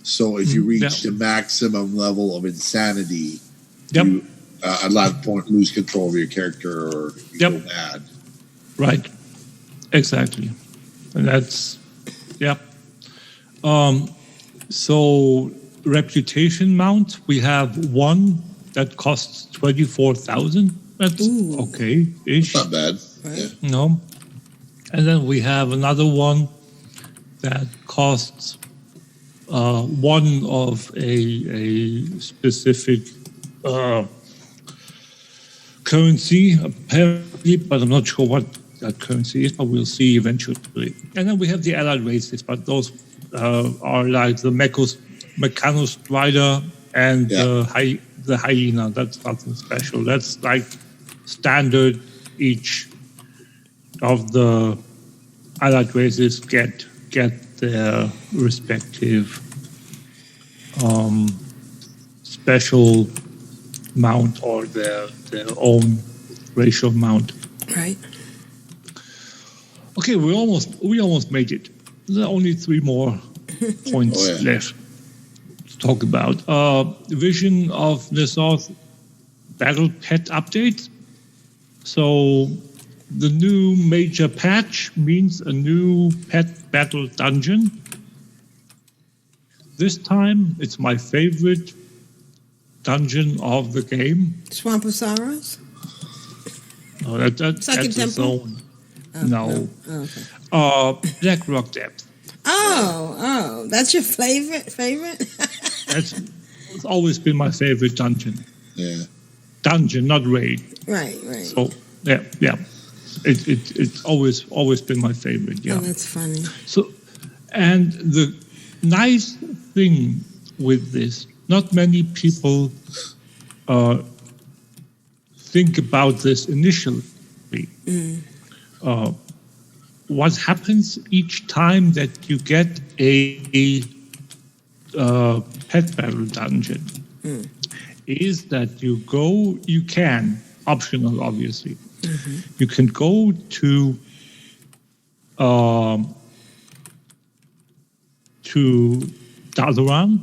So if you reach the maximum level of insanity, you at that point lose control of your character, or you go mad. Right. Exactly. And that's, so reputation mount, we have one that costs 24,000. That's okay-ish. Not bad. Right. Yeah. No. And then we have another one that costs one of a specific currency, apparently, but I'm not sure what that currency is, but we'll see eventually. And then we have the allied races, but those are like the Mechanos Strider and the Hyena. That's nothing special. That's like standard. Each of the allied races get their respective special mount, or their own racial mount. Right. Okay, we almost made it. There are only 3 more points left to talk about. Vision of N'Zoth Battle Pet update. So the new major patch means a new pet battle dungeon. This time, it's my favorite dungeon of the game. Swamp of Sorrows? No, that's Second a Temple? zone. No. Oh, okay. Black Rock Depth. Oh, that's your favorite? It's always been my favorite dungeon. Yeah. Dungeon, not raid. Right. So, yeah. It's always been my favorite, yeah. Oh, that's funny. So, and the nice thing with this, not many people think about this initially. What happens each time that you get a pet battle dungeon is that you can, optional obviously, you can go to Dalaran,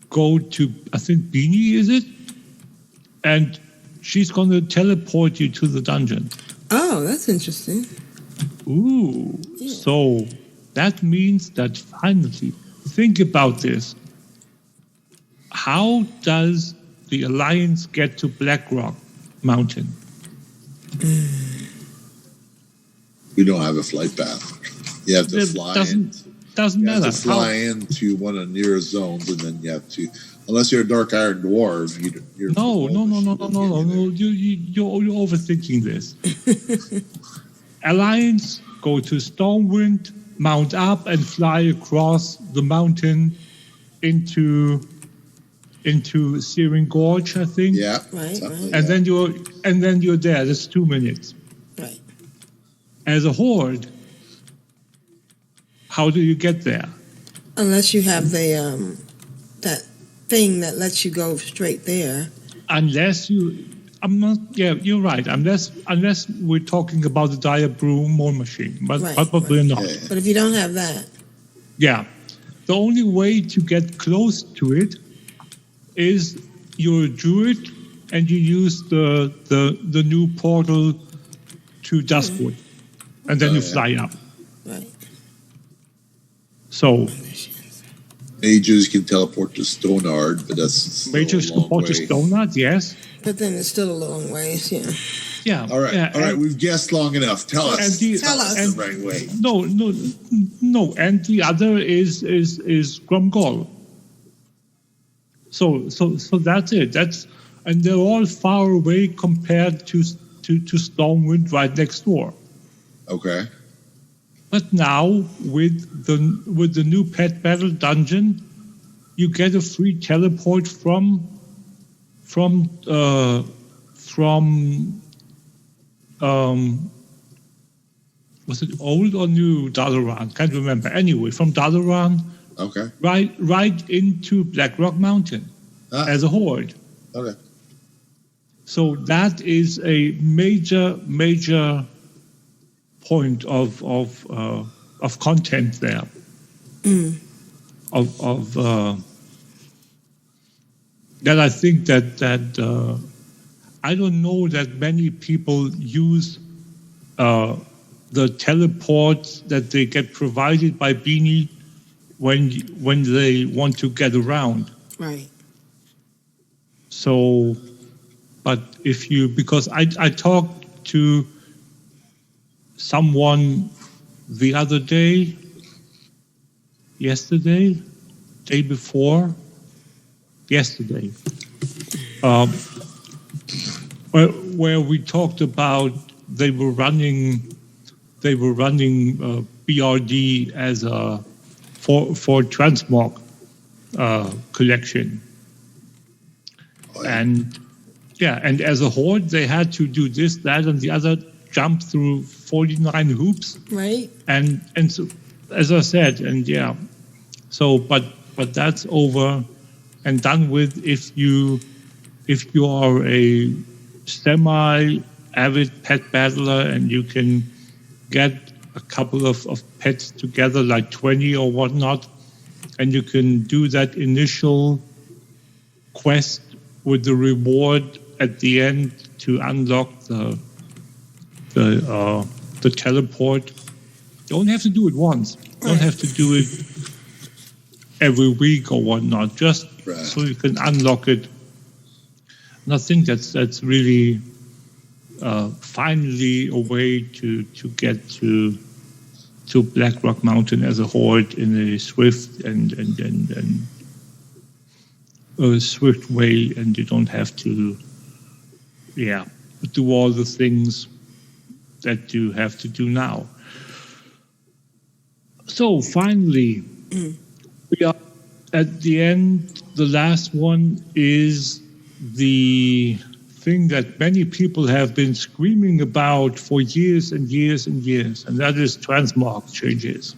go to, I think, Beanie, is it? And she's going to teleport you to the dungeon. Oh, that's interesting. Ooh. Yeah. So that means that finally, think about this. How does the Alliance get to Blackrock? Mountain. We don't have a flight path. You have to It fly doesn't You matter. have to fly into one of the nearest zones, and then you have to, unless you're a dark iron dwarf, you're No. You're overthinking this. Alliance go to Stormwind, mount up, and fly across the mountain into Searing Gorge, I think. Yeah. Right. And then you're there. That's 2 minutes. Right. As a horde, how do you get there? Unless you have the that thing that lets you go straight there. Unless you, I'm not. Yeah, you're right. Unless we're talking about the dire broom war machine, but we're not. But if you don't have that, Yeah, the only way to get close to it is you're a druid and you use the new portal to Duskwood, and then you fly up. right? So Mages can teleport to Stonard, but that's still mages a can long port to way. Stonard, yes. But then it's still a long ways. Yeah. Yeah. All right, yeah, all right. and- We've guessed long enough. Tell us. and the- Tell us. the right way. No. And the other is Grumgol. So that's it. And they're all far away compared to Stormwind right next door. Okay. But now with the new pet battle dungeon, you get a free teleport from was it old or new Dalaran? Can't remember. Anyway, from Dalaran Okay. right into Blackrock Mountain as a horde. Okay. So that is a major point of content there. That I think that I don't know that many people use the teleports that they get provided by Beanie when they want to get around. Right. So, but because I talked to someone the other day, yesterday, day before, yesterday, where we talked about they were running BRD as for transmog collection. And as a horde, they had to do this, that, and the other, jump through 49 hoops. Right. And so, as I said, so but that's over and done with if you are a semi-avid pet battler and you can get a couple of pets together, like 20 or whatnot, and you can do that initial quest with the reward at the end to unlock the teleport. You don't have to do it once. You don't have to do it every week or whatnot, just so you can unlock it. And I think that's really finally a way to get to Blackrock Mountain as a horde in a swift and a swift way, and you don't have to do all the things that you have to do now. So finally, we are at the end. The last one is the thing that many people have been screaming about for years and years and years, and that is transmog changes.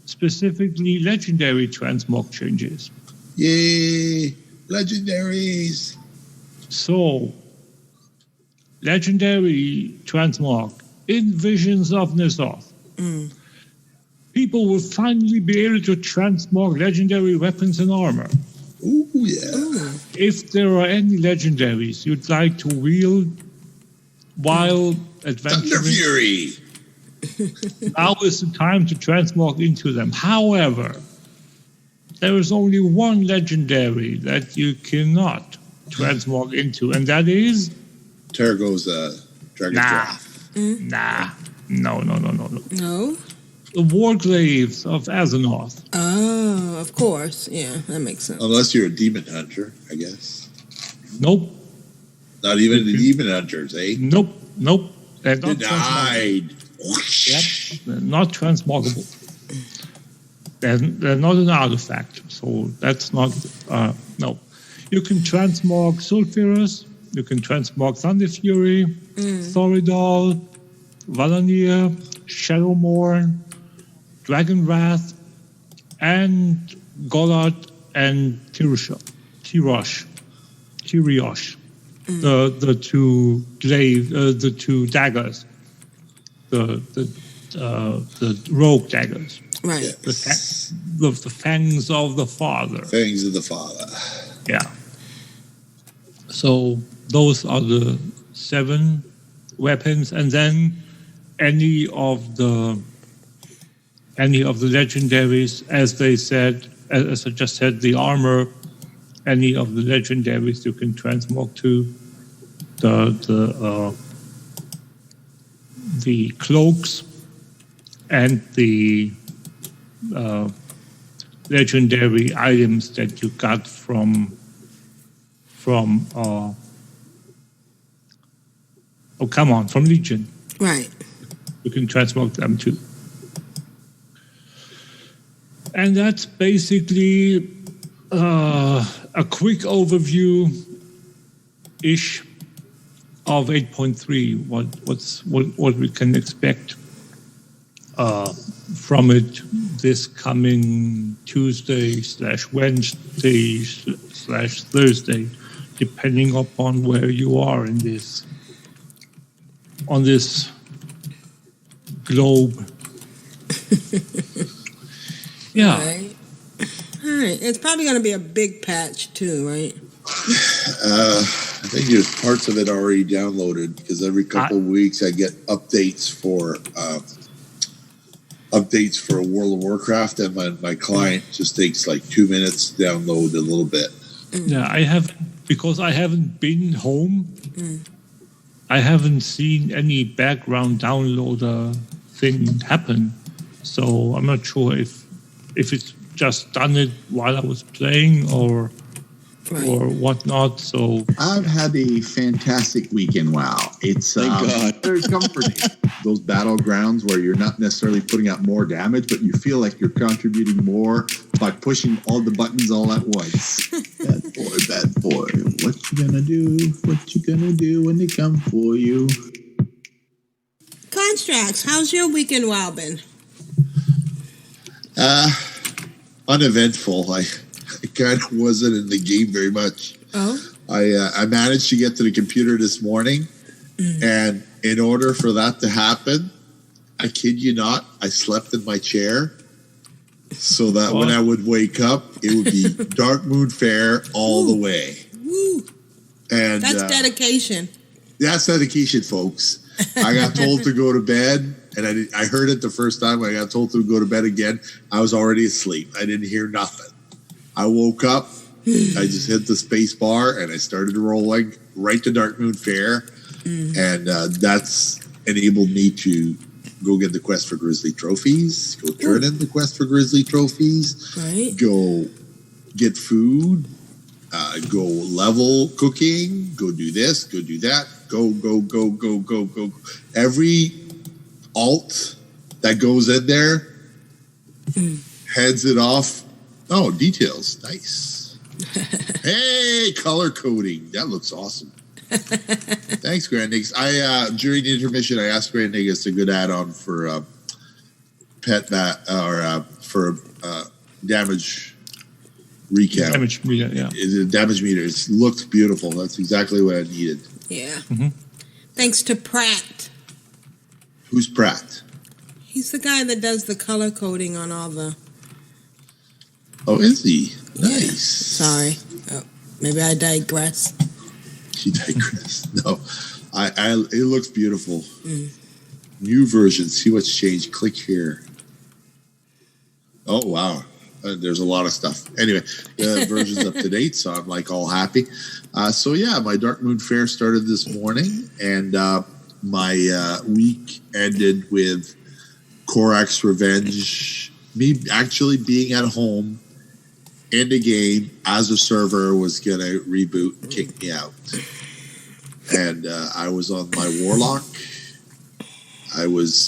Specifically, legendary transmog changes. Yay! Legendaries! So, legendary transmog in Visions of Nissoth. People will finally be able to transmog legendary weapons and armor. Ooh, yeah. Ooh. If there are any legendaries you'd like to wield while adventuring, Thunder Fury! now is the time to transmog into them. However, there is only one legendary that you cannot transmog into, and that is Tergo's dragon Nah. draft. Nah. No. No? The Warglaves of Azeroth. Oh, of course. Yeah, that makes sense. Unless you're a demon hunter, I guess. Nope. Not even the demon hunters, eh? Nope. They're not Denied. Yep. They're not transmogable. They're not an artifact, so that's not, no. You can transmog Sulfurus, you can transmog Thunder Fury, Thoridol, Valanir, Shadowmourne, Dragon Wrath, and Gollard and Tiriosh. The two daggers, the rogue daggers. Right. Yes. The fangs of the father. Fangs of the father. Yeah. So those are the 7 weapons, and then any of the legendaries, as they said, as I just said, the armor, any of the legendaries you can transmog to, the cloaks, and the legendary items that you got from Legion. Right. You can transmog them too. And that's basically a quick overview-ish of 8.3, what we can expect from it this coming Tuesday/Wednesday/Thursday, depending upon where you are on this globe. Yeah. All right. It's probably going to be a big patch too, right? I think there's parts of it already downloaded because every couple of weeks I get updates for World of Warcraft, and my client just takes like 2 minutes to download a little bit. Yeah, I haven't been home. I haven't seen any background downloader thing happen, so I'm not sure if it's just done it while I was playing or whatnot. So I've had a fantastic weekend. Wow, it's very comforting. Those battlegrounds where you're not necessarily putting out more damage, but you feel like you're contributing more by pushing all the buttons all at once. Bad boy, what you gonna do? What you gonna do when they come for you? Constructs, how's your weekend WoW been? Uneventful. I kind of wasn't in the game very much. Oh? I managed to get to the computer this morning, and in order for that to happen, I kid you not, I slept in my chair so that when I would wake up, it would be Dark Moon Fair all the way. Woo. And that's dedication. That's dedication, folks. I got told to go to bed, and I heard it the first time. When I got told to go to bed again, I was already asleep. I didn't hear nothing. I woke up, I just hit the space bar, and I started rolling right to Dark Moon Fair, and that's enabled me to go get the quest for Grizzly Trophies, go turn in the quest for Grizzly Trophies, go get food, go level cooking, go do this, go do that, go. Every alt that goes in there heads it off. Oh, details. Nice. Hey, color coding. That looks awesome. Thanks, Grand Niggas. During the intermission, I asked Grand Niggas a good add-on for for damage recount. Damage meter, yeah. Damage meter. It looked beautiful. That's exactly what I needed. Yeah. Thanks to Pratt. Who's Pratt? He's the guy that does the color coding on all the... Oh, is he? Nice. Yeah. Sorry. Oh, maybe I digress. She digressed. No. It looks beautiful. New version. See what's changed. Click here. Oh, wow. There's a lot of stuff. Anyway, the version's up to date, so I'm like all happy. So yeah, my Dark Moon Fair started this morning, and my week ended with Korak's Revenge. Me actually being at home in the game as a server was going to reboot and kick me out. And I was on my Warlock. I was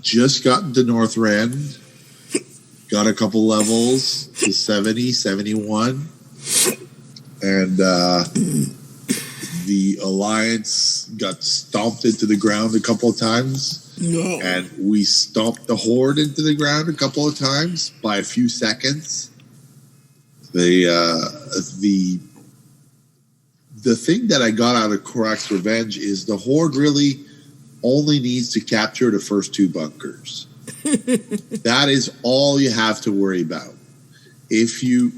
just gotten to Northrend. Got a couple levels to 70, 71. And the Alliance got stomped into the ground a couple of times. No. And we stomped the Horde into the ground a couple of times by a few seconds. The thing that I got out of Korak's Revenge is the Horde really only needs to capture the first 2 bunkers. That is all you have to worry about. If you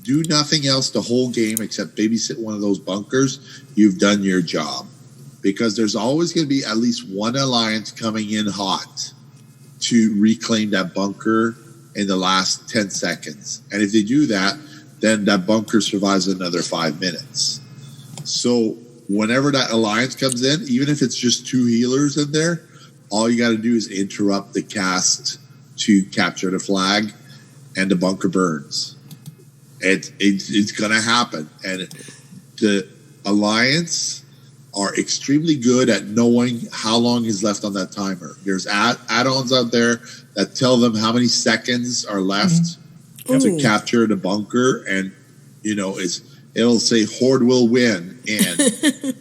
do nothing else the whole game except babysit one of those bunkers, you've done your job. Because there's always going to be at least one Alliance coming in hot to reclaim that bunker in the last 10 seconds. And if they do that, then that bunker survives another 5 minutes. So whenever that Alliance comes in, even if it's just 2 healers in there, all you got to do is interrupt the cast to capture the flag, and the bunker burns. It's going to happen. And the Alliance are extremely good at knowing how long is left on that timer. There's add-ons out there that tell them how many seconds are left to capture the bunker, and it'll say Horde will win in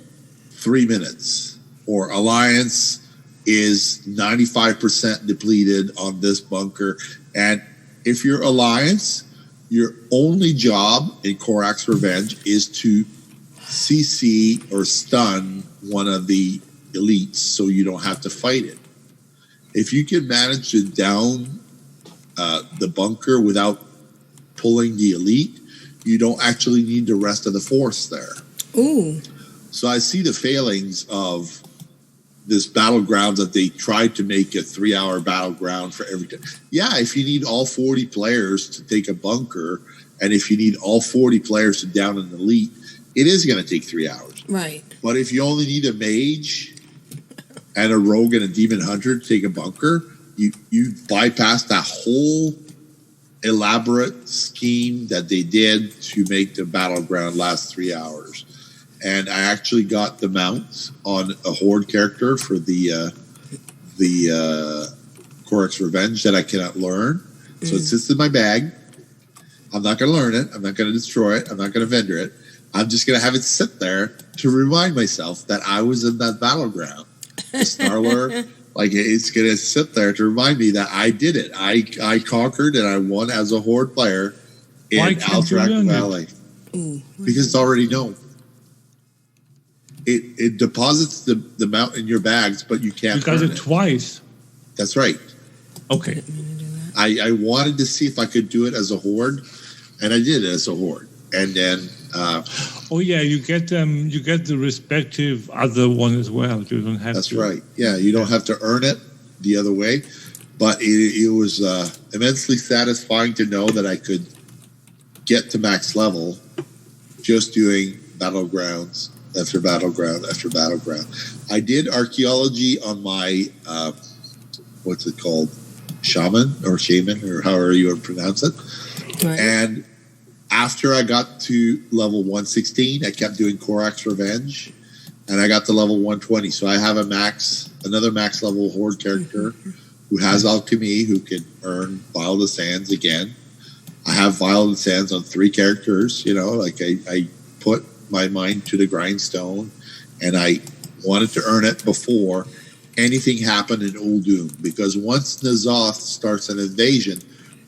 3 minutes, or Alliance is 95% depleted on this bunker. And if you're Alliance, your only job in Korak's Revenge is to CC or stun one of the elites so you don't have to fight it. If you can manage to down the bunker without pulling the elite, you don't actually need the rest of the force there. Ooh. So I see the failings of this battleground that they tried to make a 3-hour battleground for every time. Yeah, if you need all 40 players to take a bunker, and if you need all 40 players to down an elite, it is going to take 3 hours. Right. But if you only need a mage and a rogue and a demon hunter to take a bunker, you bypass that whole elaborate scheme that they did to make the battleground last 3 hours. And I actually got the mount on a Horde character for the Korak's Revenge that I cannot learn. So it sits in my bag. I'm not going to learn it. I'm not going to destroy it. I'm not going to vendor it. I'm just going to have it sit there to remind myself that I was in that battleground. The Snarler, it's going to sit there to remind me that I did it. I conquered and I won as a Horde player in Alterac Valley. Because it's already known. It deposits the mount in your bags, but you can't. You got it twice. That's right. Okay. I wanted to see if I could do it as a Horde, and I did it as a Horde. And then you get them. You get the respective other one as well. You don't have. That's right. Yeah, you don't have to earn it the other way, but it was immensely satisfying to know that I could get to max level just doing battlegrounds after battleground after battleground. I did archaeology on my what's it called, shaman or however you would pronounce it, right. And after I got to level 116, I kept doing Korak's Revenge, and I got to level 120. So I have another max level Horde character who has alchemy, who can earn Vial of the Sands again. I have Vial of the Sands on 3 characters. I put my mind to the grindstone, and I wanted to earn it before anything happened in Uldum, because once N'Zoth starts an invasion,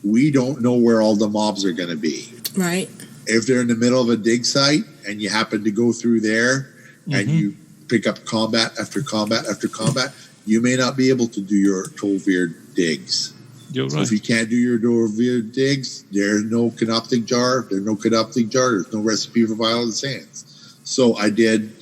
we don't know where all the mobs are going to be. Right. If they're in the middle of a dig site and you happen to go through there and you pick up combat after combat after combat, you may not be able to do your Tolvir digs. You're So right. if you can't do your Tolvir digs, there's no Canoptic Jar. If there's no Canoptic Jar, there's no recipe for Vial of the Sands. So I did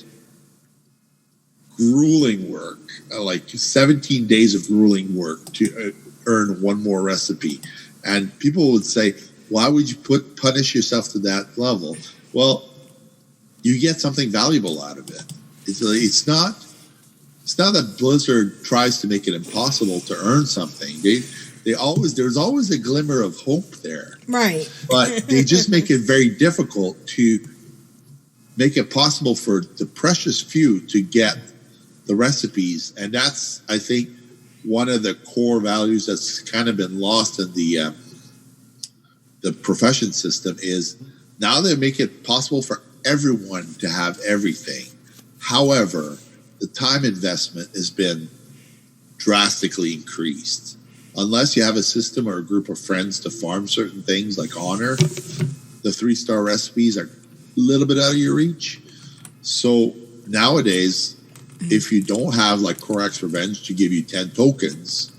grueling work, like 17 days of grueling work to earn one more recipe. And people would say, why would you punish yourself to that level? Well, you get something valuable out of it. It's not that Blizzard tries to make it impossible to earn something. There's always a glimmer of hope there. Right. But they just make it very difficult to make it possible for the precious few to get the recipes. And that's, I think, one of the core values that's kind of been lost in the profession system is now they make it possible for everyone to have everything. However, the time investment has been drastically increased. Unless you have a system or a group of friends to farm certain things like honor, the 3-star recipes are a little bit out of your reach. So nowadays, if you don't have like Korak's Revenge to give you 10 tokens,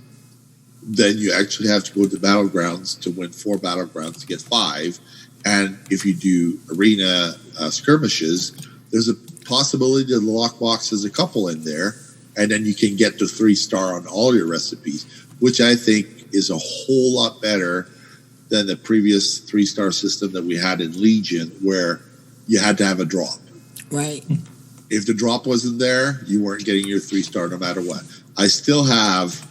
then you actually have to go to Battlegrounds to win 4 Battlegrounds to get 5. And if you do arena skirmishes, there's a possibility that the lockbox has a couple in there, and then you can get to 3-star on all your recipes, which I think is a whole lot better than the previous 3-star system that we had in Legion, where you had to have a drop. Right. If the drop wasn't there, you weren't getting your 3-star no matter what. I still have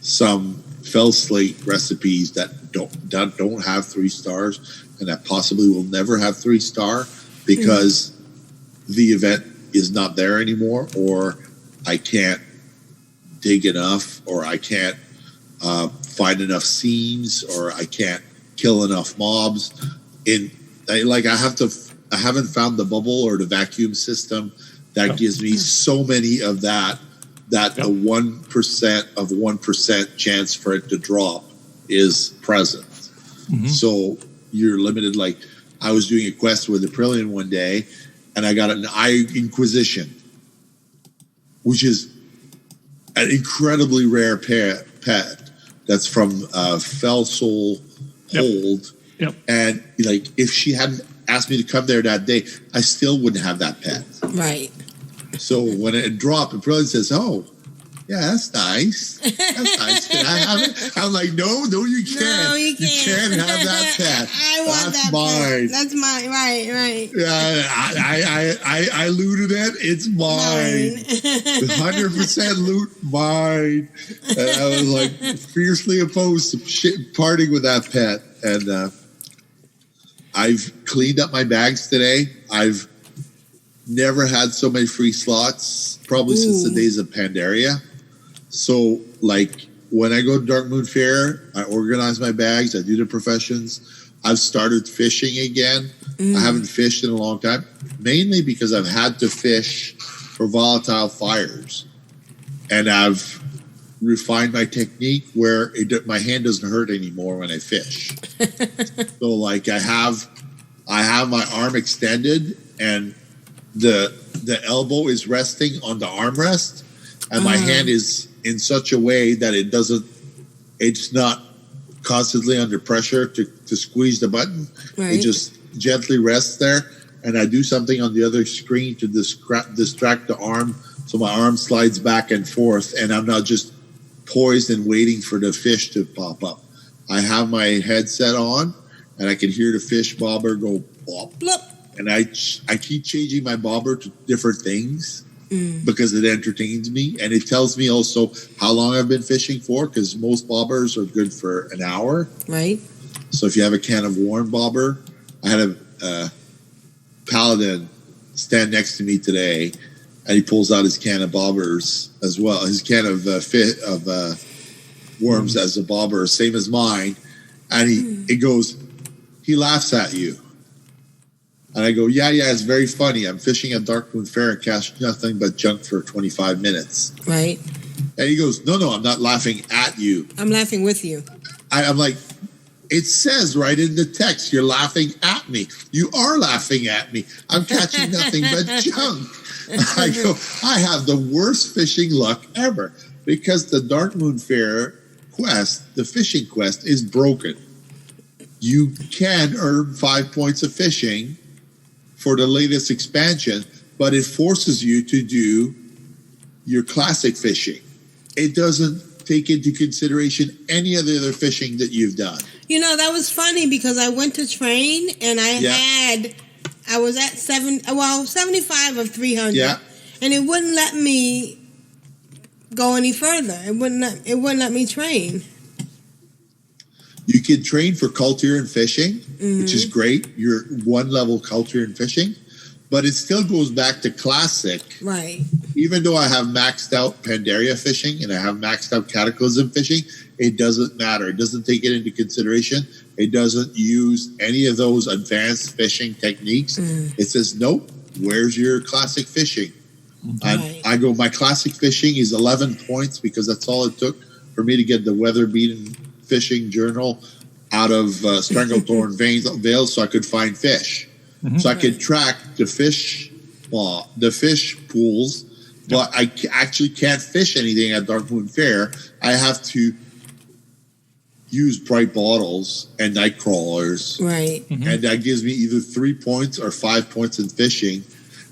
some Fell Slate recipes that don't have 3 stars, and that possibly will never have 3-star because the event is not there anymore, or I can't dig enough, or I can't find enough scenes, or I can't kill enough mobs. I haven't found the bubble or the vacuum system that gives me so many of that the 1% of 1% chance for it to drop is present. So you're limited. Like I was doing a quest with Aprillian one day, and I got an Eye Inquisition, which is an incredibly rare pet that's from Fell Soul Hold. Yep. And like, if she hadn't asked me to come there that day, I still wouldn't have that pet. Right. So when it dropped, Aprillian says, "Oh, yeah, that's nice. That's nice. Can I have it?" I'm like, no, you can't. No, you can't. You can't have that pet. I want that's that mine. pet. That's mine. Right. Yeah, I looted it. It's mine. 100% loot, mine. And I was like fiercely opposed to parting with that pet. And I've cleaned up my bags today. I've never had so many free slots, probably since the days of Pandaria. So, like, when I go to Dark Moon Fair, I organize my bags, I do the professions. I've started fishing again. I haven't fished in a long time, mainly because I've had to fish for volatile fires. And I've refined my technique where my hand doesn't hurt anymore when I fish. So, like, I have my arm extended, and the elbow is resting on the armrest, and my hand is in such a way that it's not constantly under pressure to squeeze the button. Right. It just gently rests there, and I do something on the other screen to distract the arm, so my arm slides back and forth, and I'm not just poised and waiting for the fish to pop up. I have my headset on, and I can hear the fish bobber go bop. Blop. And I keep changing my bobber to different things because it entertains me. And it tells me also how long I've been fishing for, because most bobbers are good for an hour. Right. So if you have a can of Warren bobber, I had a paladin stand next to me today, and he pulls out his can of bobbers as well, his can of worms as a bobber, same as mine. And he laughs at you. And I go, yeah, it's very funny. I'm fishing at Dark Moon Fair and catch nothing but junk for 25 minutes. Right. And he goes, no, I'm not laughing at you. I'm laughing with you. I'm like, it says right in the text, you're laughing at me. You are laughing at me. I'm catching nothing but junk. I go, I have the worst fishing luck ever, because the Dark Moon Fair quest, the fishing quest, is broken. You can earn 5 points of fishing for the latest expansion, but it forces you to do your classic fishing. It doesn't take into consideration any of the other fishing that you've done? You know, that was funny because I went to train and I was at 75 of 300. Yeah. And it wouldn't let me go any further. It wouldn't let me train. You can train for culture and fishing, which is great. You're one level culture and fishing, but it still goes back to classic. Right. Even though I have maxed out Pandaria fishing and I have maxed out Cataclysm fishing, it doesn't matter. It doesn't take it into consideration. It doesn't use any of those advanced fishing techniques. It says, nope, where's your classic fishing? And I go, my classic fishing is 11 points because that's all it took for me to get the weather beaten fishing journal out of Stranglethorn Vale so I could find fish. So I could track the fish pools, but I actually can't fish anything at Dark Moon Fair. I have to use bright bottles and night crawlers. Right. And that gives me either 3 points or 5 points in fishing.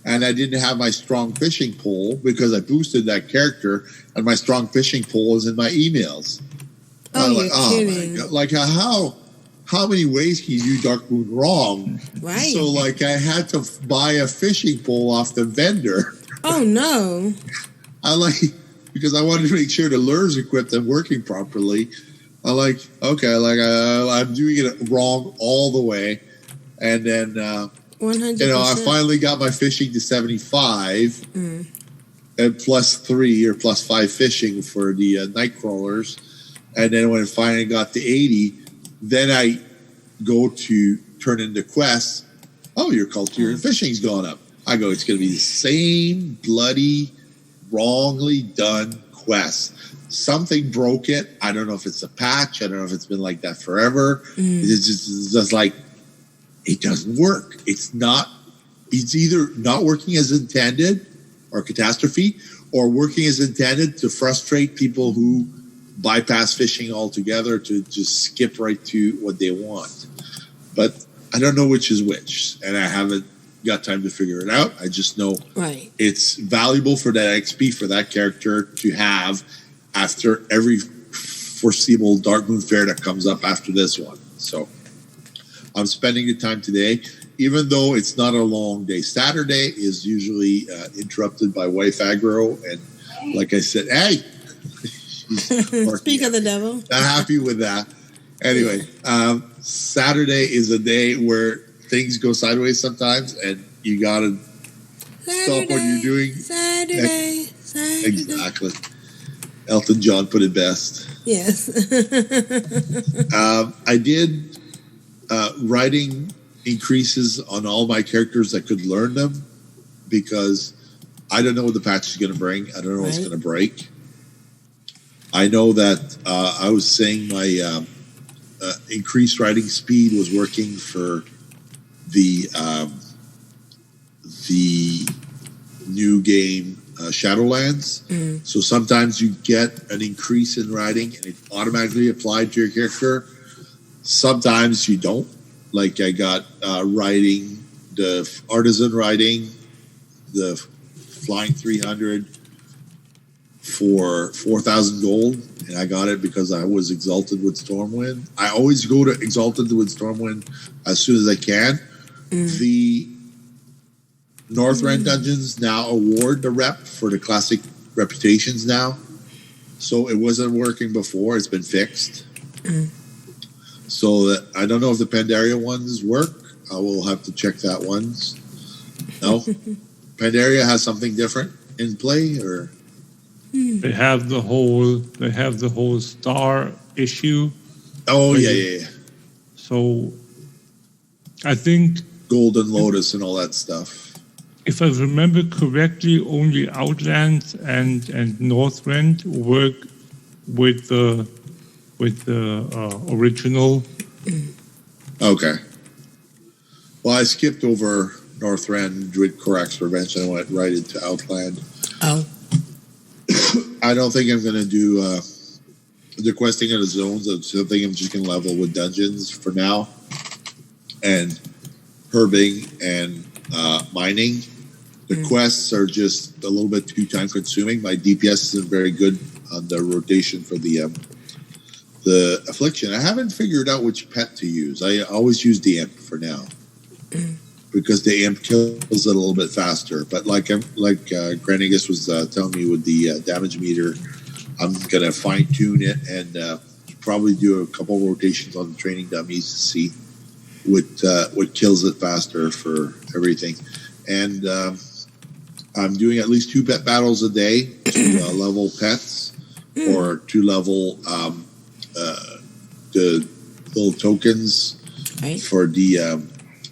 And I didn't have my strong fishing pole because I boosted that character, and my strong fishing pole is in my emails. Oh, you're kidding. My God. Like how many ways can you do Dark Moon wrong? Right. So like I had to buy a fishing pole off the vendor. Oh no. Because I wanted to make sure the lure's equipped and working properly. I'm doing it wrong all the way. And then 100%. I finally got my fishing to 75 and +3 or +5 fishing for the night crawlers. And then when it finally got to 80, then I go to turn in the quest. Oh, your culture and fishing's gone up. I go, it's going to be the same bloody, wrongly done quest. Something broke it. I don't know if it's a patch. I don't know if it's been like that forever. It's just like, it doesn't work. It's either not working as intended or catastrophe, or working as intended to frustrate people who bypass fishing altogether to just skip right to what they want. But I don't know which is which, and I haven't got time to figure it out. I just know it's valuable for that XP for that character to have after every foreseeable Dark Moon Fair that comes up after this one. So I'm spending the time today, even though it's not a long day. Saturday is usually interrupted by wife aggro, and like I said, hey, speak of the devil. Not happy with that. Anyway, Saturday is a day where things go sideways sometimes, and you gotta stop what you're doing. Saturday. Exactly. Elton John put it best. Yes. I did writing increases on all my characters that could learn them, because I don't know what the patch is going to bring. I don't know what's going to break. I know that I was saying my increased writing speed was working for the new game Shadowlands. So sometimes you get an increase in writing and it automatically applied to your character. Sometimes you don't. Like I got writing, the artisan writing, the flying 300 for 4,000 gold, and I got it because I was exalted with Stormwind. I always go to exalted with Stormwind as soon as I can. The Northrend dungeons now award the rep for the classic reputations now. So it wasn't working before. It's been fixed. So that I don't know if the Pandaria ones work. I will have to check that ones. No? Pandaria has something different in play, or they have the whole star issue. Oh yeah. So I think Golden Lotus and all that stuff. If I remember correctly, only Outlands and Northrend work with the original. Okay. Well, I skipped over Northrend, Druid Korak's Revenge, and I went right into Outland. Oh. I don't think I'm going to do the questing of the zones. I think I'm just going to level with dungeons for now. And herbing and mining. The quests are just a little bit too time consuming. My DPS isn't very good the rotation for the affliction. I haven't figured out which pet to use. I always use the imp for now because the imp kills it a little bit faster. But like Granigus was telling me with the damage meter, I'm gonna fine tune it and probably do a couple rotations on the training dummies to see what kills it faster for everything. And I'm doing at least 2 pet battles a day to level pets or to level the little tokens for the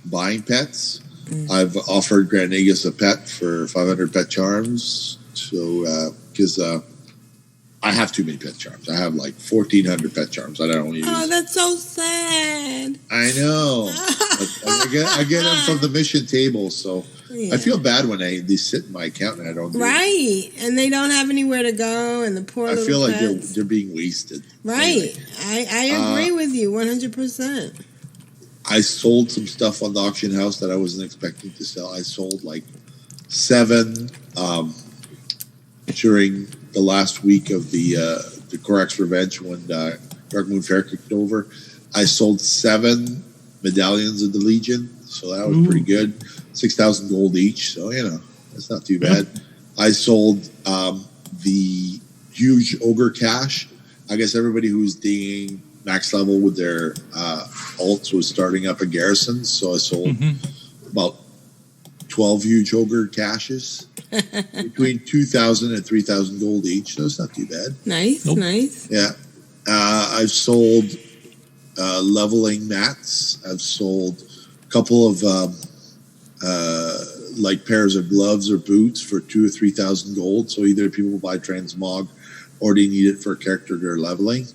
buying pets. I've offered Granigus a pet for 500 pet charms. So, because I have too many pet charms. I have like 1,400 pet charms. I don't use. Oh, that's so sad. I know. I get them from the mission table, so I feel bad when they sit in my account and I don't. Right, and they don't have anywhere to go, and the poor. I little feel like pets. they're being wasted. Right, anyway. I agree with you 100%. I sold some stuff on the auction house that I wasn't expecting to sell. I sold like 7 during the last week of the Korax Revenge when Dark Moon Fair kicked over. I sold 7 medallions of the Legion, so that was pretty good. 6,000 gold each, so that's not too bad. I sold the huge ogre cache. I guess everybody who's dinging max level with their alts was starting up a garrison, so I sold about 12 huge ogre caches between 2,000 and 3,000 gold each, so it's not too bad. Nice. Yeah. I've sold leveling mats. I've sold a couple of like pairs of gloves or boots for 2,000 or 3,000 gold, so either people buy transmog or they need it for a character they're leveling.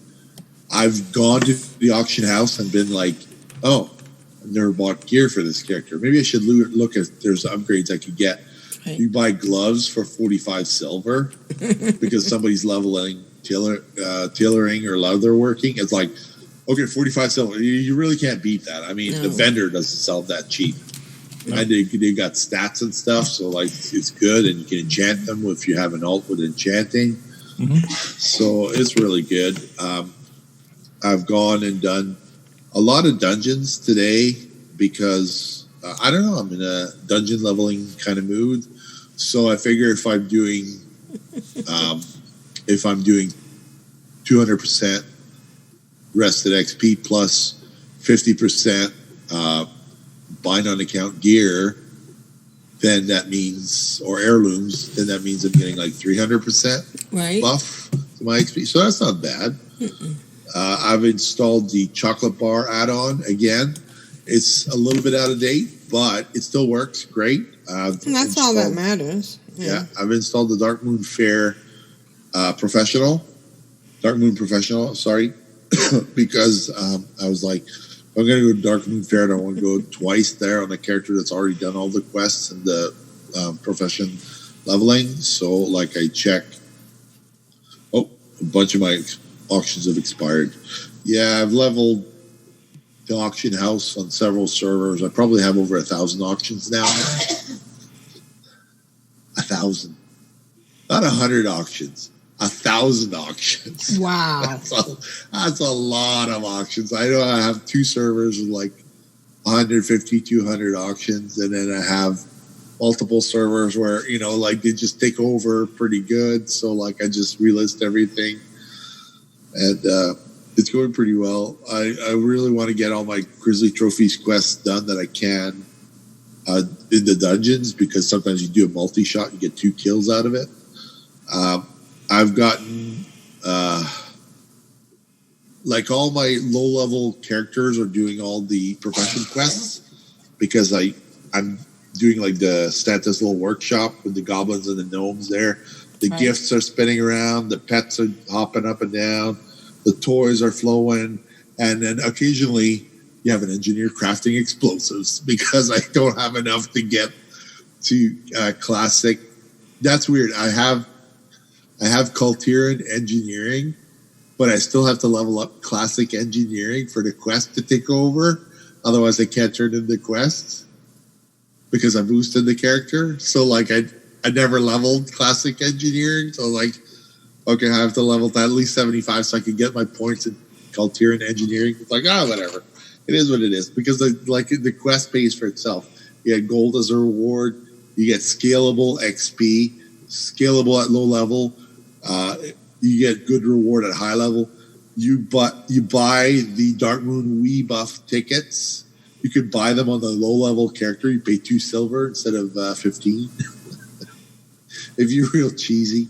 I've gone to the auction house and been like, oh, I've never bought gear for this character. Maybe I should look at there's upgrades I could get. Right. You buy gloves for 45 silver because somebody's leveling tailoring or leatherworking. It's like, okay, 45 silver. You really can't beat that. I mean, the vendor doesn't sell that cheap. No. And they got stats and stuff, so like it's good, and you can enchant them if you have an alt with enchanting. So it's really good. I've gone and done a lot of dungeons today because I don't know, I'm in a dungeon leveling kind of mood. So I figure if I'm doing 200% rested XP plus 50% bind on account gear, then that means, or heirlooms, then that means I'm getting like 300% buff to my XP. So that's not bad. I've installed the chocolate bar add-on again. It's a little bit out of date, but it still works great. That's all that matters. Yeah, I've installed the Dark Moon Fair Professional, sorry, because I was like, I'm going to go to Dark Moon Fair and I want to go twice there on a character that's already done all the quests and the profession leveling. So, like, I check. Oh, a bunch of my auctions have expired. Yeah, I've leveled the auction house on several servers. I probably have over 1,000 auctions now. 1,000. Not 100 auctions. 1,000 auctions. Wow. That's a lot of auctions. I know I have 2 servers with like 150, 200 auctions, and then I have multiple servers where, like they just take over pretty good. So like I just relist everything. And it's going pretty well. I really want to get all my Grizzly Trophies quests done that I can in the dungeons, because sometimes you do a multi-shot and get 2 kills out of it. I've gotten like all my low-level characters are doing all the profession quests because I'm doing like the Stantis little workshop with the goblins and the gnomes there. The gifts are spinning around, the pets are hopping up and down, the toys are flowing, and then occasionally you have an engineer crafting explosives because I don't have enough to get to classic. That's weird. I have Cultiran engineering, but I still have to level up classic engineering for the quest to take over. Otherwise, I can't turn in the quests because I boosted the character. So, like, I never leveled classic engineering. So, like, Okay, I have to level to at least 75 so I can get my points in Cultiran Engineering. It's like, whatever. It is what it is. Because the quest pays for itself. You get gold as a reward. You get scalable XP. Scalable at low level. You get good reward at high level. You buy the Darkmoon Wii buff tickets. You could buy them on the low level character. You pay 2 silver instead of 15. If you're real cheesy.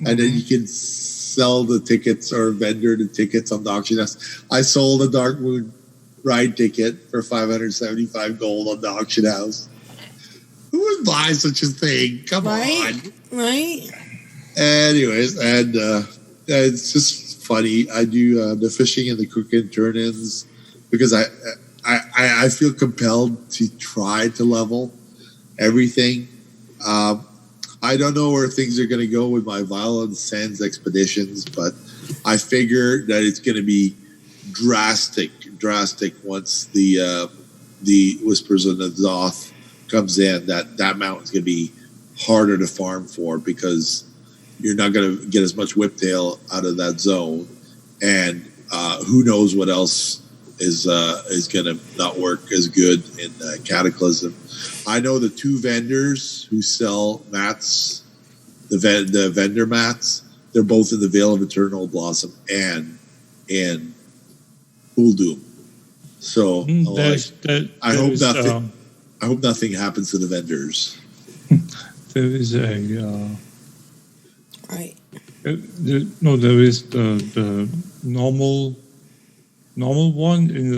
And then you can sell the tickets or vendor the tickets on the auction house. I sold a Darkmoon ride ticket for 575 gold on the auction house. Who would buy such a thing? Come on. Right. Anyways, and it's just funny. I do the fishing and the cooking turn-ins because I feel compelled to try to level everything. I don't know where things are going to go with my Violent Sands expeditions, but I figure that it's going to be drastic once the Whispers of Nazoth comes in. That mountain's going to be harder to farm for because you're not going to get as much whiptail out of that zone, and who knows what else is going to not work as good in Cataclysm. I know the 2 vendors who sell mats, the vendor mats. They're both in the Vale of Eternal Blossom and in Uldum. So I hope nothing happens to the vendors. There is a right. There is the normal one in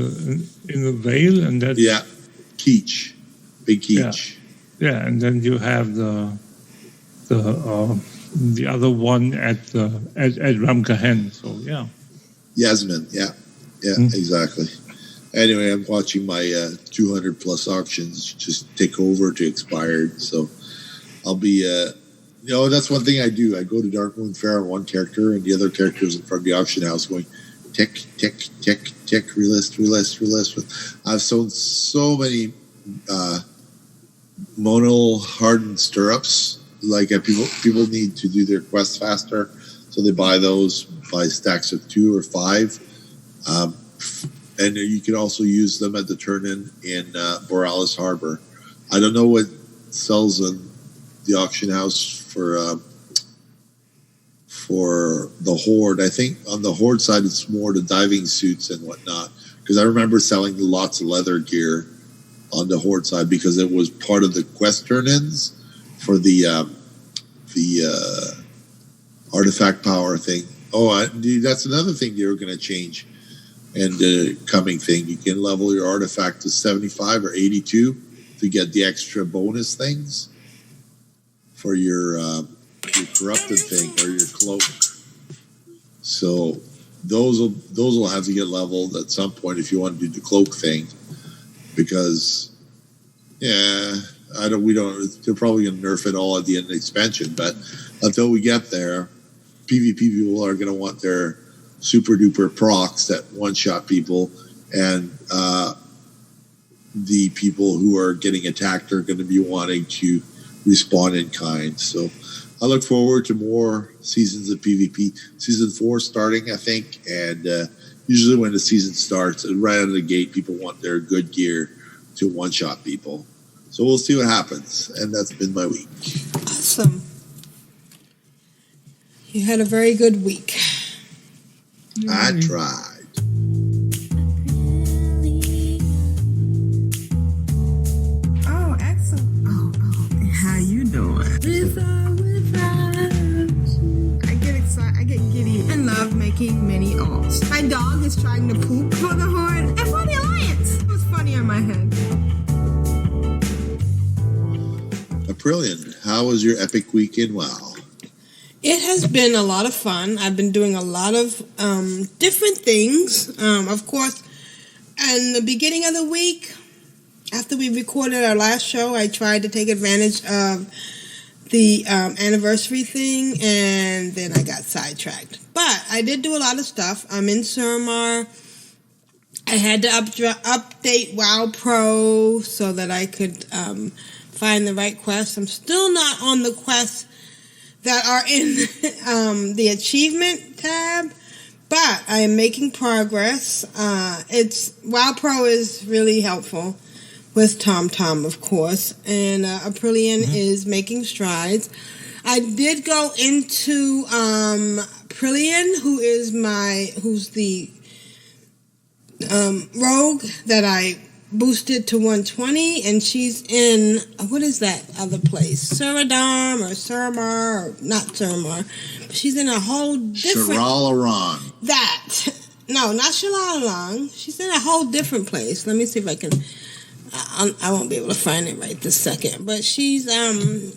the Vale, and that's Keech. Big Keech. Yeah, and then you have the other one at Ramkahen. So Yasmin. Exactly. Anyway, I'm watching my 200 plus auctions just take over to expired. So I'll be that's one thing I do. I go to Darkmoon Fair on one character, and the other characters in front of the auction house going tick, tick, tick, tick, relist. I've sold so many mono hardened stirrups. Like people need to do their quests faster, so they buy stacks of 2 or 5, and you can also use them at the turn-in Borealis Harbor. I don't know what sells in the auction house for the Horde. I think on the Horde side it's more the diving suits and whatnot, because I remember selling lots of leather gear on the Horde side because it was part of the quest turn-ins for the artifact power thing. That's another thing they were going to change in the coming thing. You can level your artifact to 75 or 82 to get the extra bonus things for your corrupted thing or your cloak. So those will have to get leveled at some point if you want to do the cloak thing, because they're probably going to nerf it all at the end of the expansion. But until we get there, PvP people are going to want their super duper procs that one-shot people, and the people who are getting attacked are going to be wanting to respawn in kind. So I look forward to more seasons of PvP. Season 4 starting, I think, and usually when the season starts, right out of the gate, people want their good gear to one-shot people. So we'll see what happens, and that's been my week. Awesome. You had a very good week. I tried. Oh, excellent. Oh, how you doing? I get excited. I get giddy and love making mini alts. My dog is trying to poop for the Horde and for the Alliance. It was funny on my head. Brilliant. How was your epic week in WoW? It has been a lot of fun. I've been doing a lot of different things. Of course, in the beginning of the week, after we recorded our last show, I tried to take advantage of the anniversary thing, and then I got sidetracked. But I did do a lot of stuff. I'm in Suramar. I had to update WoW Pro so that I could find the right quest. I'm still not on the quest that are in the achievement tab, but I am making progress. WoW Pro is really helpful with TomTom, of course, and Aprillian is making strides. I did go into Aprillian, who's the rogue that I boosted to 120, and she's in, what is that other place? Suradam or Suramar, or not Suramar. She's in a whole different... Sharalaran. That. No, not Shalalaran. She's in a whole different place. Let me see if I can... I won't be able to find it right this second. But she's in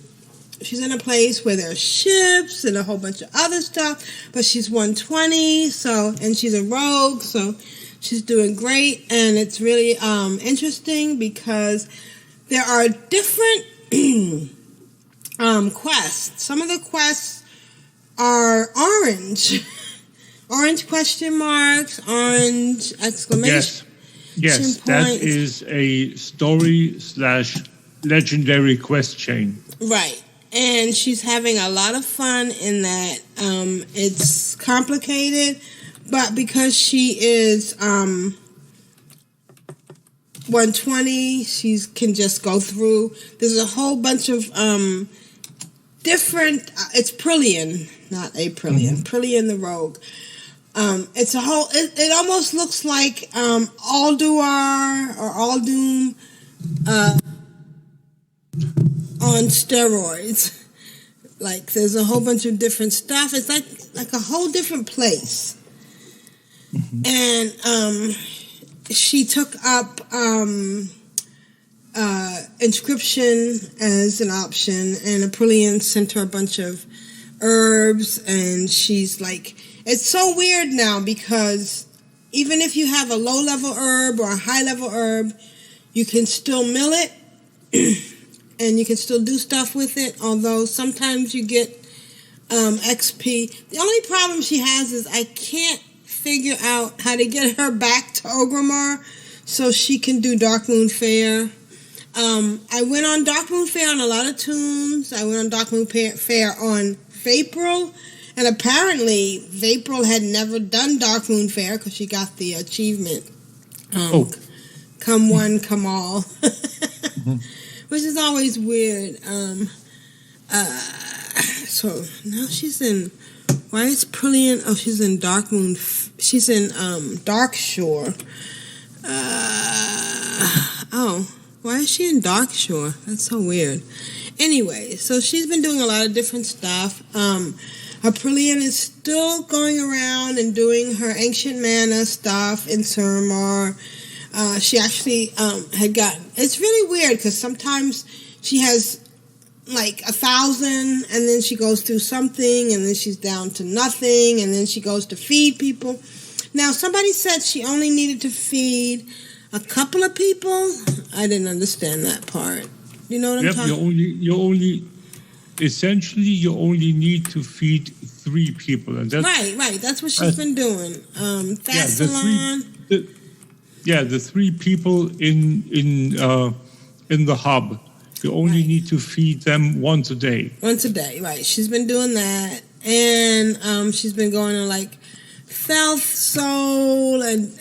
a place where there's ships and a whole bunch of other stuff. But she's 120, and she's a rogue, so she's doing great. And it's really interesting because there are different quests. Some of the quests are orange. Orange question marks, orange exclamation. Yes, that is a story/legendary quest chain. Right. And she's having a lot of fun in that. It's complicated, but because she is 120, she can just go through. There's a whole bunch of different... it's Prillian, not Aprillian. Prillian the Rogue. It's a whole... It almost looks like Alduar or Aldum on steroids. Like, there's a whole bunch of different stuff. It's like a whole different place. And she took up inscription as an option, and Aprillian sent her a bunch of herbs, and she's like... It's so weird now because even if you have a low-level herb or a high-level herb, you can still mill it and you can still do stuff with it, although sometimes you get XP. The only problem she has is I can't figure out how to get her back to Orgrimmar so she can do Darkmoon Fair. I went on Darkmoon Fair on a lot of tunes. I went on Darkmoon Fair on Vapril. And apparently, Vapril had never done Darkmoon Fair because she got the achievement. Come one, come all. Which is always weird. So, now she's in... Why is Prillian... Oh, she's in Darkmoon... She's in Darkshore. Why is she in Darkshore? That's so weird. Anyway, so she's been doing a lot of different stuff. Aprillian is still going around and doing her Ancient Mana stuff in Suramar. She actually had gotten... It's really weird because sometimes she has like 1,000 and then she goes through something and then she's down to nothing and then she goes to feed people. Now, somebody said she only needed to feed a couple of people. I didn't understand that part. You know what I'm talking? Essentially, you only need to feed 3 people, and that's right. That's what she's been doing. Thassalon. The 3 people in the hub. You only need to feed them once a day. Once a day, right? She's been doing that, and she's been going to like Felth Soul and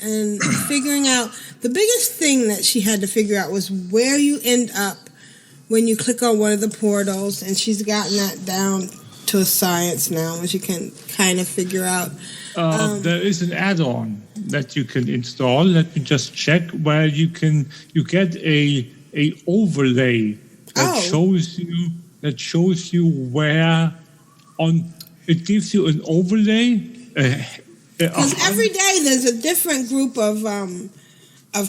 figuring out. The biggest thing that she had to figure out was where you end up when you click on one of the portals, and she's gotten that down to a science now, which you can kind of figure out. There is an add-on that you can install. Let me just check where you get a overlay that shows you where on. It gives you an overlay. Because every day there's a different group of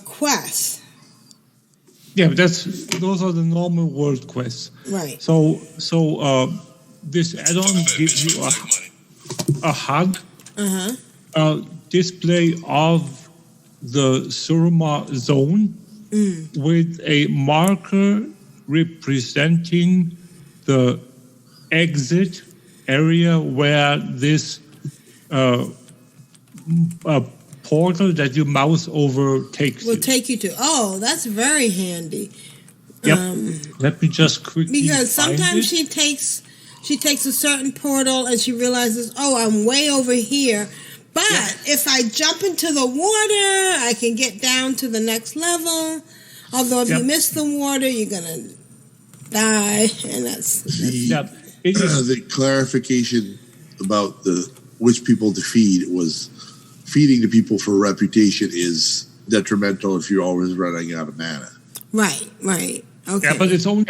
quests. Yeah, those are the normal world quests. Right. So this add-on gives you a HUD display of the Suramar zone with a marker representing the exit area where this portal that you mouse over takes will take you to. Oh, that's very handy. Yep. Let me just quickly because sometimes she takes she takes a certain portal and she realizes, oh, I'm way over here. But if I jump into the water, I can get down to the next level. Although if you miss the water, you're going to die. And that's the clarification about which people to feed was feeding the people for reputation is detrimental if you're always running out of mana. Right. Okay. Yeah, but it's only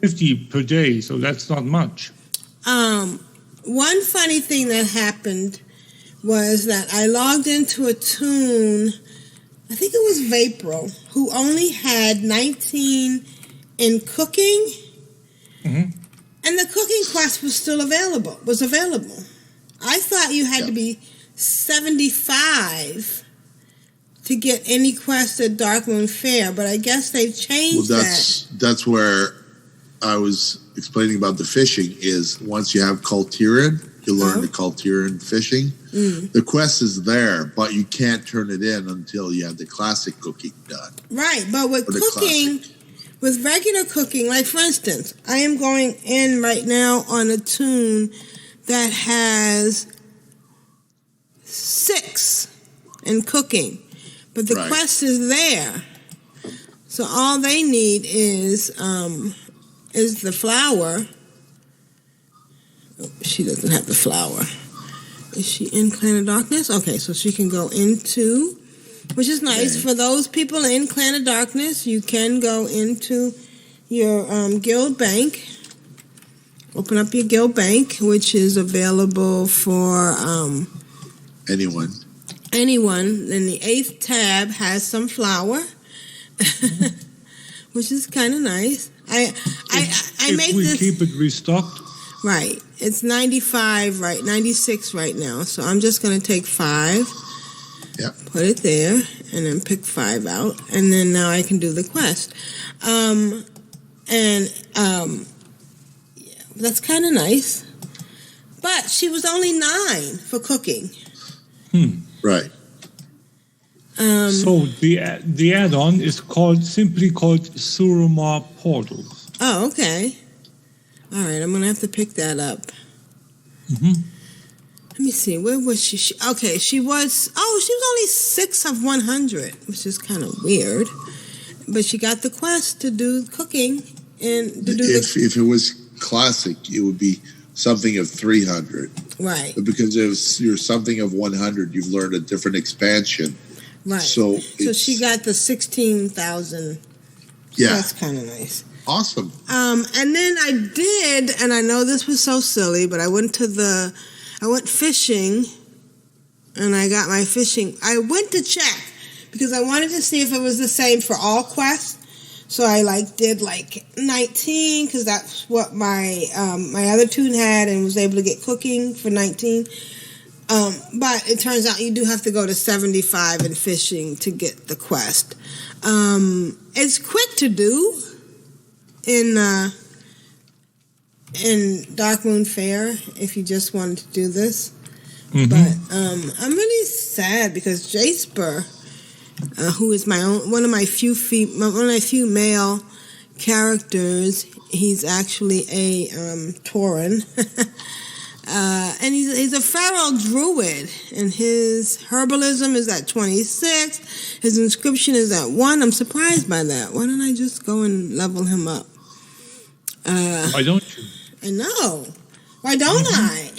50 per day, so that's not much. One funny thing that happened was that I logged into a toon, I think it was Vapril, who only had 19 in cooking, and the cooking quest was still available. I thought you had to be 75 to get any quest at Darkmoon Fair, but I guess they've changed that. That's where I was explaining about the fishing is once you have Cultiran, you learn the Cultiran fishing. The quest is there, but you can't turn it in until you have the classic cooking done. Right, but with cooking, with regular cooking, like for instance, I am going in right now on a toon that has 6 in cooking, but the quest is there. So all they need is the flour. Oh, she doesn't have the flour. Is she in Clan of Darkness? Okay, so she can go into, which is nice. For those people in Clan of Darkness, you can go into your guild bank. Open up your guild bank, which is available for anyone. Then the 8th tab has some flour, which is kind of nice. I make this. If we keep it restocked. Right. It's 95, 96 right now. So I'm just going to take 5. Yep. Put it there, and then pick 5 out. And then now I can do the quest. That's kind of nice. But she was only 9 for cooking. Right. So the add-on is simply called Suruma Portals. Oh, okay. All right, I'm going to have to pick that up. Let me see. Where was she? Okay, she was only 6 of 100, which is kind of weird. But she got the quest to do cooking. And to do if it was classic, it would be something of 300. Right. But because you're something of 100, you've learned a different expansion. Right. So she got the 16,000. Yeah. That's kind of nice. Awesome. And then I did, and I know this was so silly, but I went fishing, and I got my fishing. I went to check because I wanted to see if it was the same for all quests. So I did 19 because that's what my other toon had, and was able to get cooking for 19. But it turns out you do have to go to 75 in fishing to get the quest. It's quick to do in Darkmoon Fair if you just wanted to do this. But I'm really sad because Jasper, who is one of my few male characters, he's actually a Tauren. And he's a feral druid, and his herbalism is at 26. His inscription is at 1. I'm surprised by that. Why don't I just go and level him up? Why don't you? I know. Why don't I?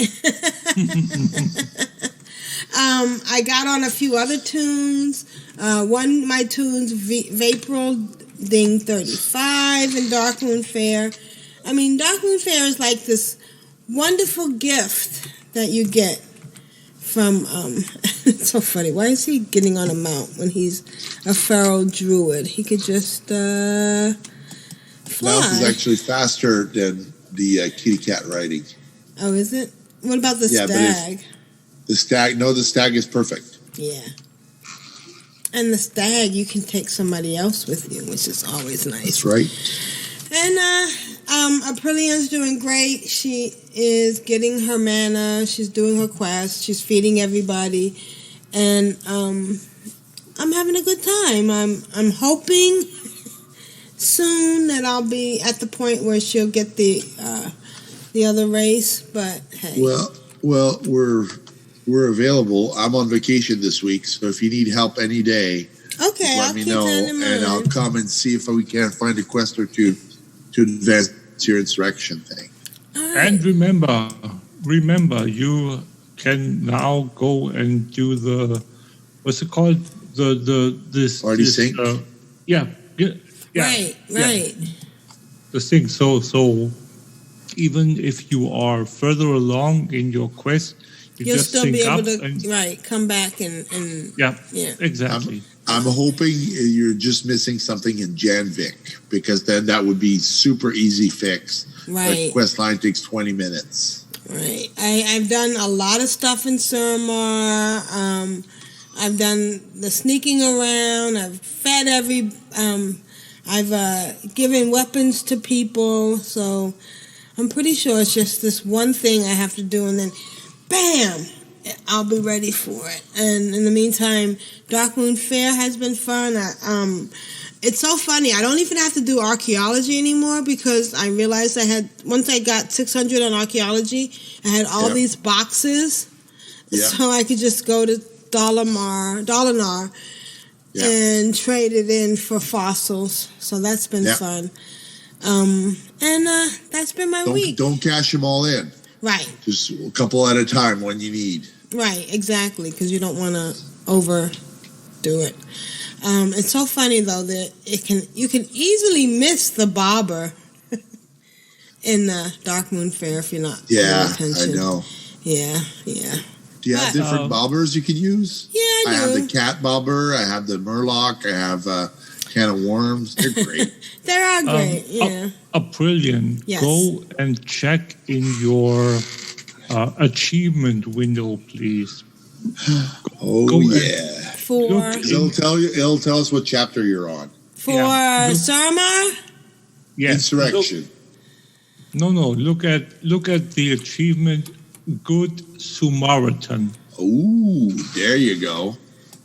I got on a few other tunes. One of my tunes, Vapril, ding 35 in Darkmoon Fair. I mean, Darkmoon Fair is like this wonderful gift that you get from it's so funny. Why is he getting on a mount when he's a feral druid? He could just fly. Mount is actually faster than the kitty cat riding. Oh, is it? What about the stag? The stag is perfect. Yeah. And the stag, you can take somebody else with you, which is always nice. That's right. And Aprillian's doing great. She is getting her mana. She's doing her quest. She's feeding everybody. And I'm having a good time. I'm hoping soon that I'll be at the point where she'll get the the other race, but hey. Well, we're available. I'm on vacation this week, so if you need help any day, okay, let me know, and I'll come and see if we can find a quest or two to advance your insurrection thing. Right. And remember, you can now go and do the what's it called? This Party sync. Yeah. Right. The sync. So even if you are further along in your quest, you'll just still sync be able up to and, come back and yeah, exactly. I'm hoping you're just missing something in Janvik, because then that would be super easy fix. Right. The quest line takes 20 minutes. Right. I've done a lot of stuff in Suramar. I've done the sneaking around. I've fed I've given weapons to people. So I'm pretty sure it's just this one thing I have to do, and then bam, I'll be ready for it. And in the meantime, Darkmoon Fair has been fun. It's so funny. I don't even have to do archaeology anymore, because I realized once I got 600 on archaeology, I had all these boxes. So I could just go to Dalinar and trade it in for fossils. So that's been fun. And that's been my week. Don't cash them all in. Right. Just a couple at a time when you need. Right, exactly, because you don't want to overdo it. It's so funny though that you can easily miss the bobber in the Darkmoon Fair if you're not paying attention. I know. Yeah. Do you have different bobbers you can use? Yeah, I do. have the cat bobber. I have the Murloc. I have a can of worms. They're great. They are great. Yeah. Brilliant. Yes. Go and check in your achievement window, please. Go It'll tell us what chapter you're on. For Suramar? Yes. Insurrection. No. Look at the achievement. Good Samaritan. Ooh, there you go.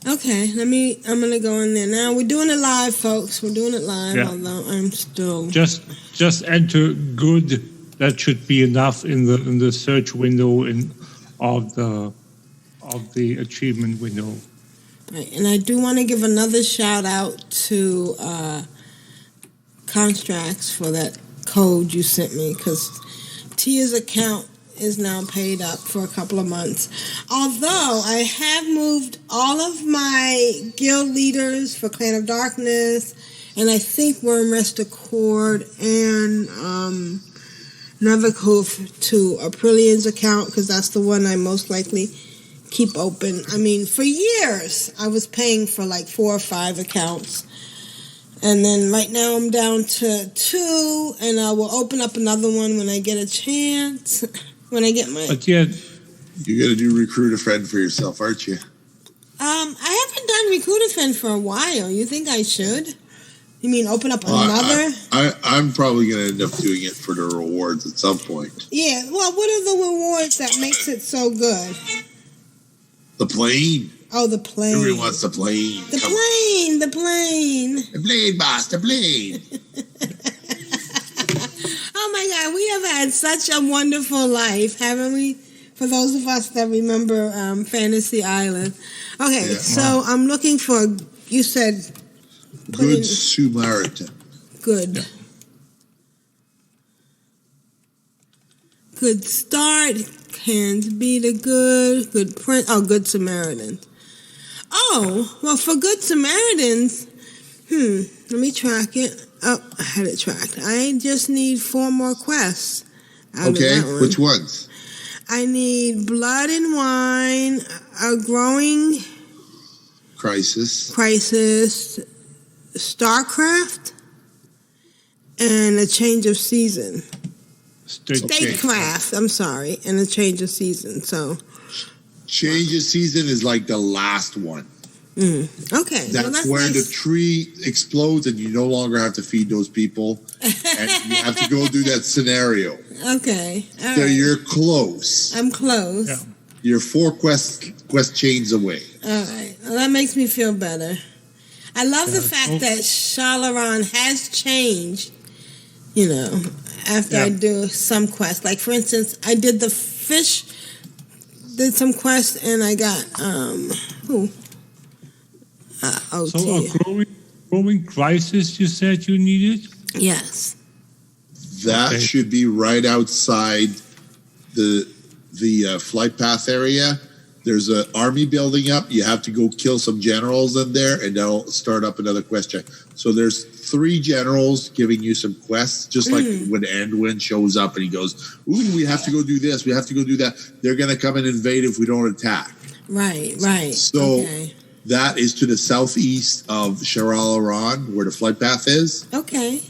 Okay, I'm gonna go in there now. We're doing it live, folks. We're doing it live, although I'm still just enter good. That should be enough in the search window of the achievement window. Right, and I do want to give another shout out to Constructs for that code you sent me, because Tia's account is now paid up for a couple of months. Although I have moved all of my guild leaders for Clan of Darkness, and I think Wormrest Accord and Neverhoof to Aprillian's account, because that's the one I most likely keep open. I mean, for years I was paying for like 4 or 5 accounts, and then right now I'm down to 2, and I will open up another one when I get a chance. When I get my... But yet... You're going to do Recruit a Friend for yourself, aren't you? I haven't done Recruit a Friend for a while. You think I should? You mean open up another? I'm probably going to end up doing it for the rewards at some point. Yeah, well, what are the rewards that makes it so good? The plane. Oh, the plane. Everyone wants the plane. The plane. The plane, boss, the plane. Oh my God, we have had such a wonderful life, haven't we? For those of us that remember Fantasy Island. Okay, so I'm looking for, you said... Good Samaritan. Good. Yeah. Good start. Can't be the good print. Oh, Good Samaritan. Oh, well, for Good Samaritans, let me track it. Oh, I had it tracked. I just need 4 more quests. Okay, which ones? I need Blood and Wine, a Growing Crisis, StarCraft, and a Change of Season. Statecraft, I'm sorry, and a Change of Season. So, Change of Season is like the last one. Okay. That's where the tree explodes and you no longer have to feed those people. And you have to go do that scenario. Okay. All so right. You're close. I'm close. Yeah. You're 4 quest chains away. All right. Well, that makes me feel better. I love the fact that Shalaran has changed. You know, after I do some quests. Like, for instance, I did the fish, did some quests, and I got, So a growing crisis, you said you needed? Yes. That should be right outside the flight path area. There's an army building up. You have to go kill some generals in there, and that'll start up another quest check. So there's 3 generals giving you some quests, just like when Anduin shows up and he goes, ooh, we have to go do this, we have to go do that. They're going to come and invade if we don't attack. Right. So that is to the southeast of Sharalaran, where the flight path is. Okay.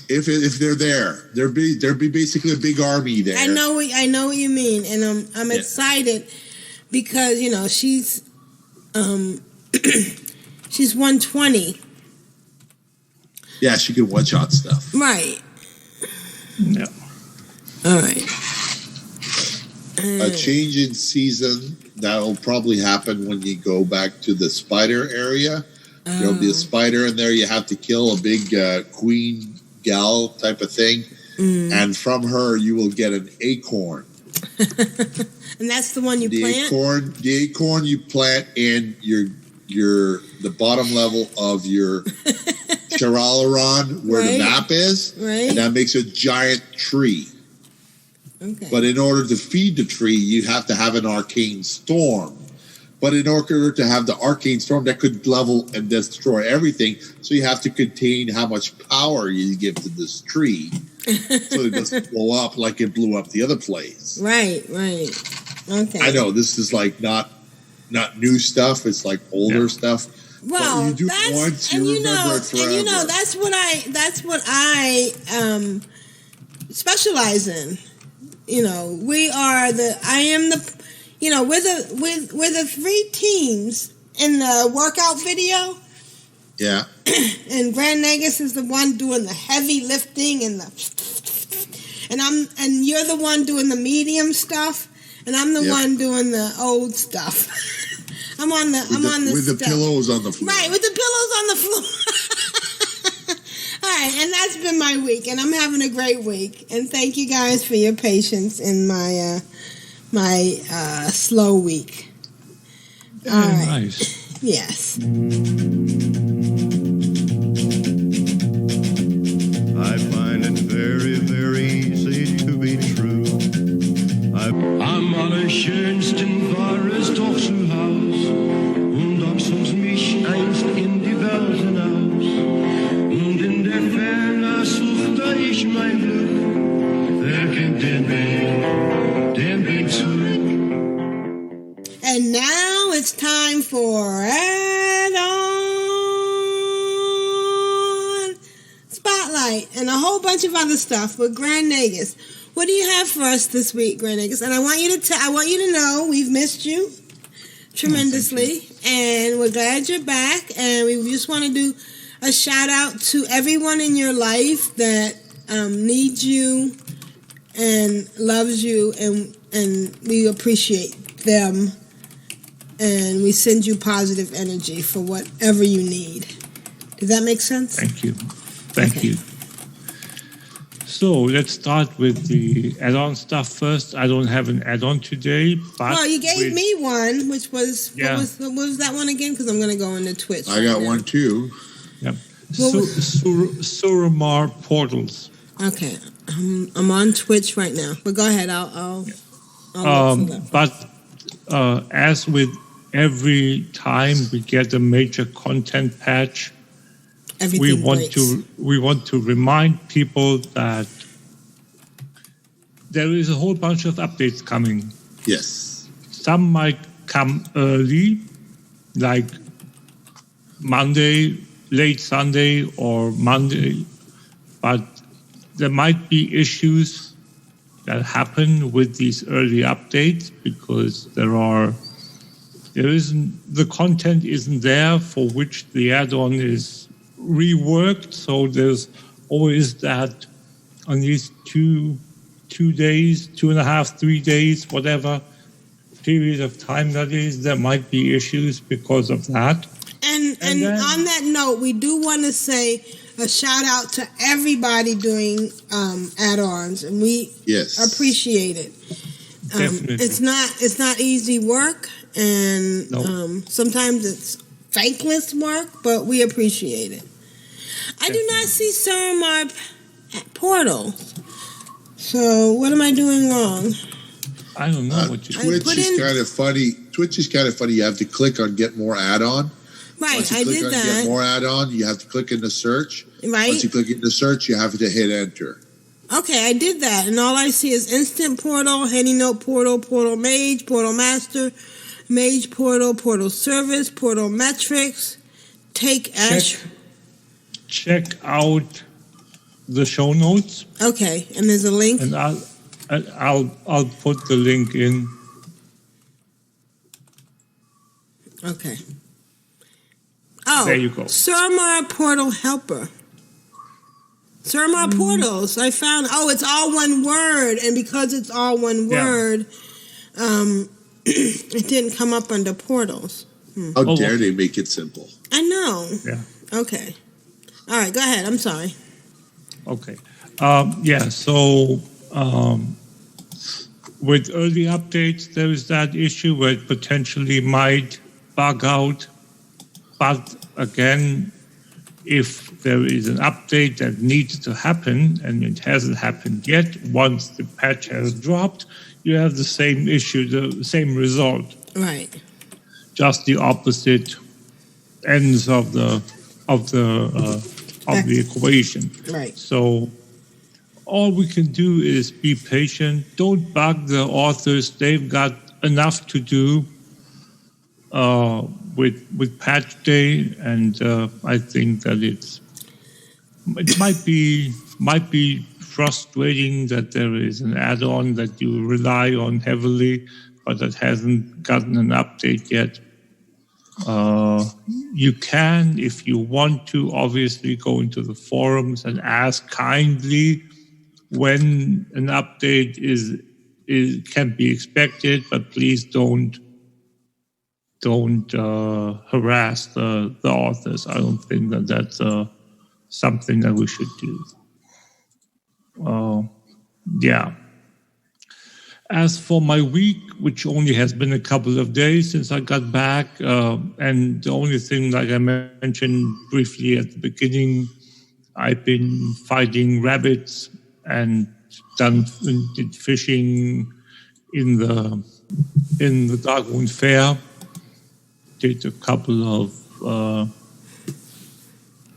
If they're there, there'd be basically a big army there. I know what you mean, and I'm excited because she's she's 120. Yeah, she can one-shot stuff. Right. Yeah. All right. A change in season that'll probably happen when you go back to the spider area. There'll be a spider in there. You have to kill a big queen gal type of thing, and from her you will get an acorn. And that's the one you plant? The acorn you plant in the bottom level of your Sharalaran, where the map is, and that makes a giant tree. Okay. But in order to feed the tree, you have to have an arcane storm. But in order to have the arcane storm, that could level and destroy everything. So you have to contain how much power you give to this tree, so it doesn't blow up like it blew up the other place. Right. Okay. I know this is like not new stuff. It's like older stuff. Well, but you do once, you remember it forever. And that's what I specialize in. We're the 3 teams in the workout video. Yeah. And Grand Nagus is the one doing the heavy lifting and you're the one doing the medium stuff, and I'm the one doing the old stuff. I'm on the pillows on the floor. Right, with the pillows on the floor. All right, and that's been my week, and I'm having a great week. And thank you guys for your patience in my slow week. All right. Nice. Yes. I find it very, very easy to be true. Am allerschönsten war es doch zu Haus, und doch zog mich einst in die Welt hinaus, und in der Ferne suchte ich mein Glück, wer kennt den Weg zurück. And now it's time for Add-on Spotlight and a whole bunch of other stuff with Grand Nagus. What do you have for us this week, Grand Nagus? And I want you to know we've missed you tremendously, and we're glad you're back. And we just want to do a shout out to everyone in your life that needs you and loves you, and we appreciate them. And we send you positive energy for whatever you need. Does that make sense? Thank you. Thank you. So let's start with the add-on stuff first. I don't have an add-on today, but... Well, you gave me one, which was... Yeah. What was that one again? Because I'm going to go into Twitch. I got one too. Yep. Suramar portals. Okay. I'm on Twitch right now. But go ahead. I'll but as with every time we get a major content patch, we want to remind people that there is a whole bunch of updates coming. Yes. Some might come early, like Monday, late Sunday or Monday, but there might be issues that happen with these early updates because the content isn't there for which the add-on is reworked. So there's always that on these 2 days, 2.5, 3 days, whatever period of time that is, there might be issues because of that. And then, on that note, we do want to say a shout out to everybody doing add-ons, and we appreciate it. Definitely. It's not easy work, and sometimes it's thankless work, but we appreciate it. I do not see Suramar portal. So what am I doing wrong? I don't know what you Twitch is kind of funny. Twitch is kind of funny. You have to click on Get More Add-on. Right, Once you I click did on that. Get More Add-on, you have to click into search. Right. Once you click into search, you have to hit enter. Okay, I did that, and all I see is Instant Portal, Handy Note Portal, Portal Mage, Portal Master, Mage Portal, Portal Service, Portal Metrics, Take Ash. Check out the show notes. Okay, and there's a link. And I'll put the link in. Okay. Oh, there you go. Suramar Portal Helper. Suramar Portals. I found. Oh, it's all one word, and because it's all one word, it didn't come up under portals. How dare they make it simple? I know. Yeah. Okay. All right. Go ahead. I'm sorry. Okay. So with early updates, there is that issue where it potentially might bug out. But again, if there is an update that needs to happen and it hasn't happened yet, once the patch has dropped, you have the same issue, the same result. Right. Just the opposite ends of the equation. Right. So all we can do is be patient. Don't bug the authors. They've got enough to do with patch day, and I think that it might be frustrating that there is an add-on that you rely on heavily, but that hasn't gotten an update yet. You can, if you want to, obviously go into the forums and ask kindly when an update can be expected, but please don't harass the authors. I don't think that that's something that we should do. As for my week, which only has been a couple of days since I got back, and the only thing, like I mentioned briefly at the beginning, I've been fighting rabbits and did fishing in the Darkmoon Fair. Did a couple of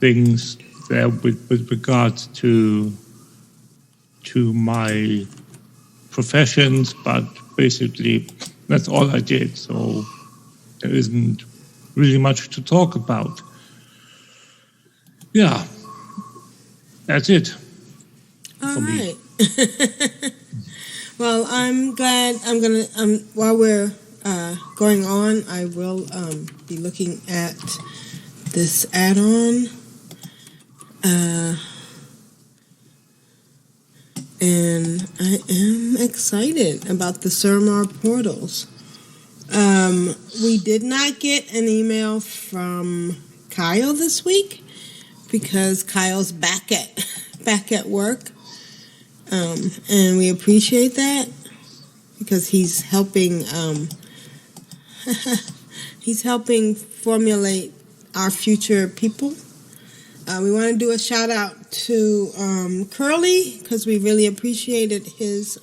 things there with regards to my professions, but basically that's all I did. So there isn't really much to talk about. Yeah, that's it. All right. Well, I'm glad. I'm gonna. While we're going on, I will be looking at this add-on. And I am excited about the Suramar portals. We did not get an email from Kyle this week because Kyle's back at work. And we appreciate that because he's helping formulate our future people. We want to do a shout out to Curly because we really appreciated his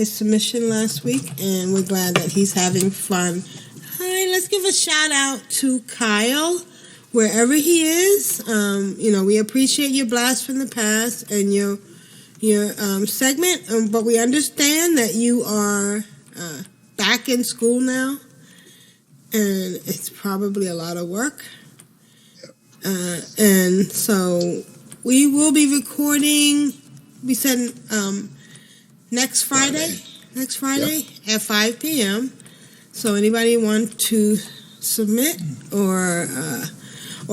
submission last week, and we're glad that he's having fun. Hi, let's give a shout out to Kyle wherever he is. We appreciate your blast from the past and your segment, but we understand that you are back in school now, and it's probably a lot of work. And so we will be recording, we said next Friday at 5 p.m. So anybody want to submit or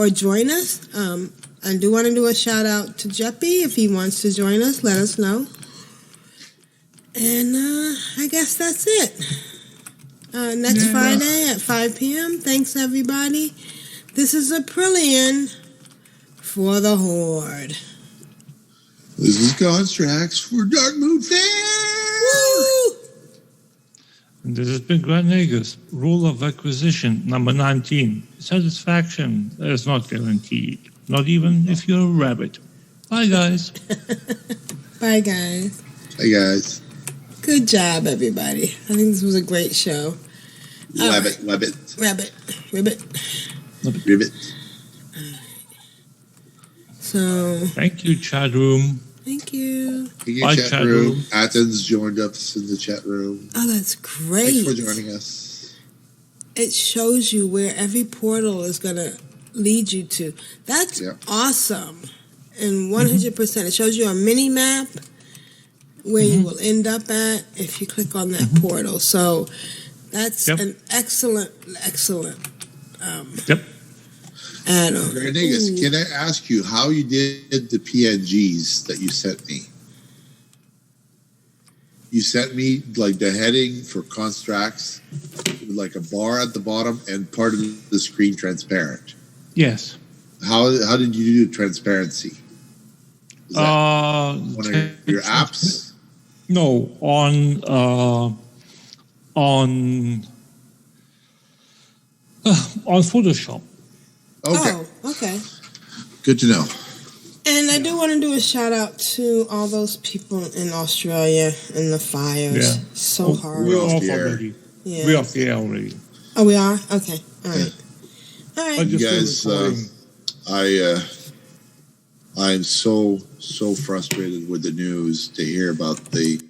join us? I do want to do a shout out to Jeppy. If he wants to join us, let us know. And I guess that's it. Next Friday at 5 p.m. Thanks, everybody. This is Aprillian for the Horde. This is Constructs for Dark Moon Fair. Woo! And this has been Grand Nagus, Rule of Acquisition, number 19. Satisfaction is not guaranteed, not even if you're a rabbit. Bye, guys. Bye, guys. Hey, guys. Good job, everybody. I think this was a great show. Rabbit. Ribbit. So. Thank you, chat room. Thank you. Bye, chat room. Athens joined us in the chat room. Oh, that's great. Thanks for joining us. It shows you where every portal is going to lead you to. That's awesome. And 100%. It shows you a mini map where you will end up at if you click on that portal. So that's an excellent add-on. Grand Nagus, can I ask you how you did the PNGs that you sent me? You sent me like the heading for Constructs with like a bar at the bottom and part of the screen transparent. Yes. How did you do transparency? Is that one of your apps? No, on Photoshop. Okay. Oh, okay. Good to know. And I do want to do a shout out to all those people in Australia in the fires. Yeah. So hard. We're off already. Yeah. We're off the air already. Oh, we are? Okay. All right. All right. You guys, I'm so frustrated with the news to hear about the